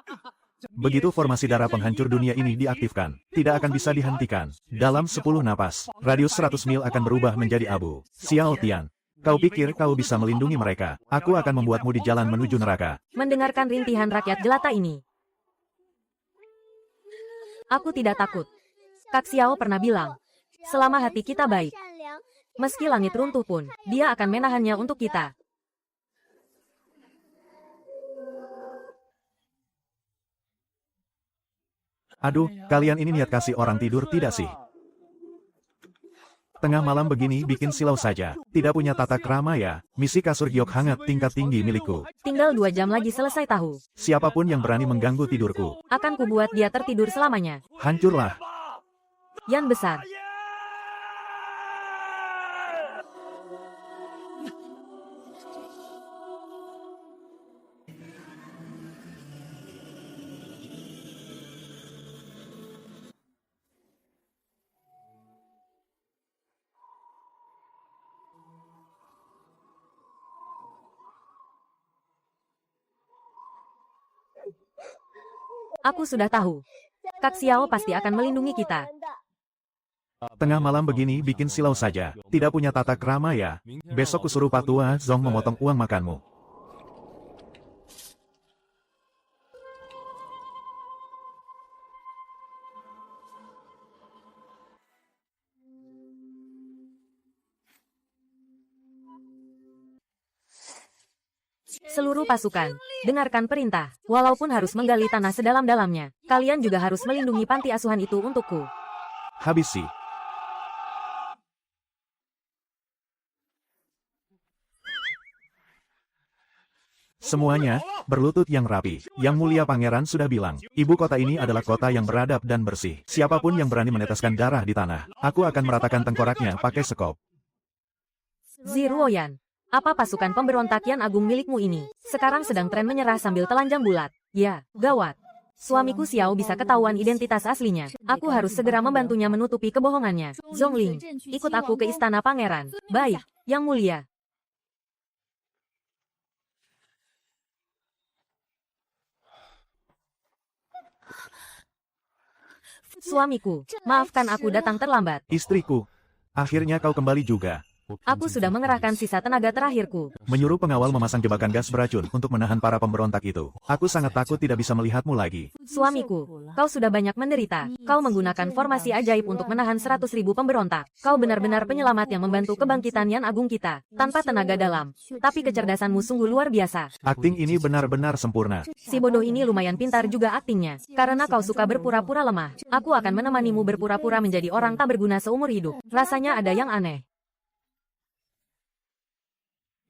Begitu formasi darah penghancur dunia ini diaktifkan, tidak akan bisa dihentikan. Dalam 10 napas, radius 100 mil akan berubah menjadi abu. Xiao Tian, kau pikir kau bisa melindungi mereka? Aku akan membuatmu di jalan menuju neraka. Mendengarkan rintihan rakyat jelata ini. Aku tidak takut. Kak Xiao pernah bilang, selama hati kita baik, meski langit runtuh pun, dia akan menahannya untuk kita. Aduh, kalian ini niat kasih orang tidur tidak sih? Tengah malam begini bikin silau saja. Tidak punya tata krama ya? Misi kasur giok hangat tingkat tinggi milikku. Tinggal 2 jam lagi selesai tahu. Siapapun yang berani mengganggu tidurku, Akan kubuat dia tertidur selamanya. hancurlah. Yan besar. Aku sudah tahu. Kak Xiao pasti akan melindungi kita. Tengah malam begini bikin silau saja. Tidak punya tata krama ya? Besok kusuruh Patua Zong memotong uang makanmu. Seluruh pasukan, dengarkan perintah. Walaupun harus menggali tanah sedalam-dalamnya, kalian juga harus melindungi panti asuhan itu untukku. Habisi. Semuanya berlutut yang rapi. Yang mulia pangeran sudah bilang, ibu kota ini adalah kota yang beradab dan bersih. Siapapun yang berani meneteskan darah di tanah, aku akan meratakan tengkoraknya pakai sekop. Ziruoyan, apa pasukan pemberontak Yan Agung milikmu ini? Sekarang sedang tren menyerah sambil telanjang bulat. Ya, gawat. Suamiku Xiao bisa ketahuan identitas aslinya. Aku harus segera membantunya menutupi kebohongannya. Zhongling, ikut aku ke istana pangeran. Baik, Yang Mulia. Suamiku, maafkan aku datang terlambat. Istriku, akhirnya kau kembali juga. Aku sudah mengerahkan sisa tenaga terakhirku. Menyuruh pengawal memasang jebakan gas beracun untuk menahan para pemberontak itu. Aku sangat takut tidak bisa melihatmu lagi. Suamiku, kau sudah banyak menderita. Kau menggunakan formasi ajaib untuk menahan 100.000 pemberontak. Kau benar-benar penyelamat yang membantu kebangkitan Yan Agung kita. Tanpa tenaga dalam. Tapi kecerdasanmu sungguh luar biasa. Akting ini benar-benar sempurna. Si bodoh ini lumayan pintar juga aktingnya. Karena kau suka berpura-pura lemah. Aku akan menemanimu berpura-pura menjadi orang tak berguna seumur hidup. Rasanya ada yang aneh.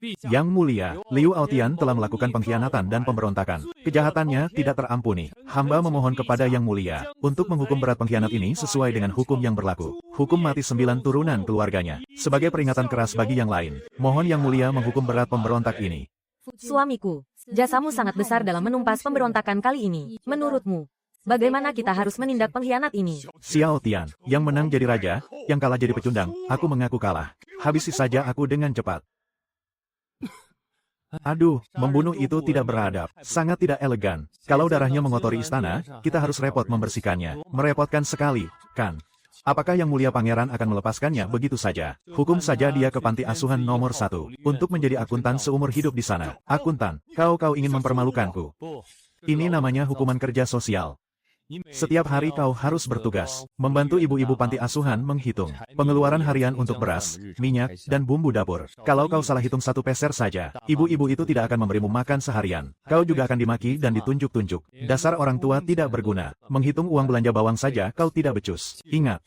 Yang Mulia, Liu Aotian telah melakukan pengkhianatan dan pemberontakan. Kejahatannya tidak terampuni. Hamba memohon kepada Yang Mulia untuk menghukum berat pengkhianat ini sesuai dengan hukum yang berlaku. Hukum mati 9 turunan keluarganya. Sebagai peringatan keras bagi yang lain, mohon Yang Mulia menghukum berat pemberontak ini. Suamiku, jasamu sangat besar dalam menumpas pemberontakan kali ini. Menurutmu, bagaimana kita harus menindak pengkhianat ini? Xiao Tian, yang menang jadi raja, yang kalah jadi pecundang. Aku mengaku kalah. Habisi saja aku dengan cepat. Aduh, membunuh itu tidak beradab, sangat tidak elegan. Kalau darahnya mengotori istana, kita harus repot membersihkannya. Merepotkan sekali, kan? Apakah Yang Mulia Pangeran akan melepaskannya begitu saja? Hukum saja dia ke panti asuhan nomor 1, untuk menjadi akuntan seumur hidup di sana. Akuntan, kau ingin mempermalukanku. Ini namanya hukuman kerja sosial. Setiap hari kau harus bertugas, membantu ibu-ibu panti asuhan menghitung pengeluaran harian untuk beras, minyak, dan bumbu dapur. Kalau kau salah hitung 1 peser saja, ibu-ibu itu tidak akan memberimu makan seharian. Kau juga akan dimaki dan ditunjuk-tunjuk. Dasar orang tua tidak berguna. Menghitung uang belanja bawang saja kau tidak becus. Ingat,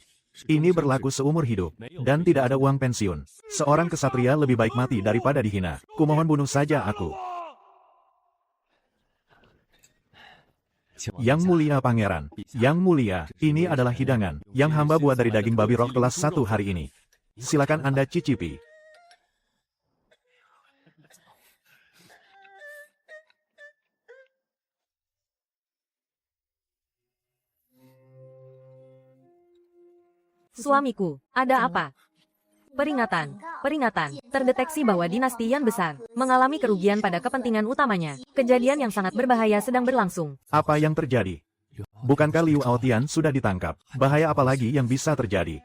ini berlaku seumur hidup, dan tidak ada uang pensiun. Seorang kesatria lebih baik mati daripada dihina. Kumohon bunuh saja aku. Yang Mulia Pangeran, Yang Mulia, ini adalah hidangan yang hamba buat dari daging babi roh kelas 1 hari ini. Silakan Anda cicipi. Suamiku, ada apa? Peringatan, peringatan, terdeteksi bahwa dinasti Yan besar mengalami kerugian pada kepentingan utamanya. Kejadian yang sangat berbahaya sedang berlangsung. Apa yang terjadi? Bukankah Liu Aotian sudah ditangkap? Bahaya apa lagi yang bisa terjadi?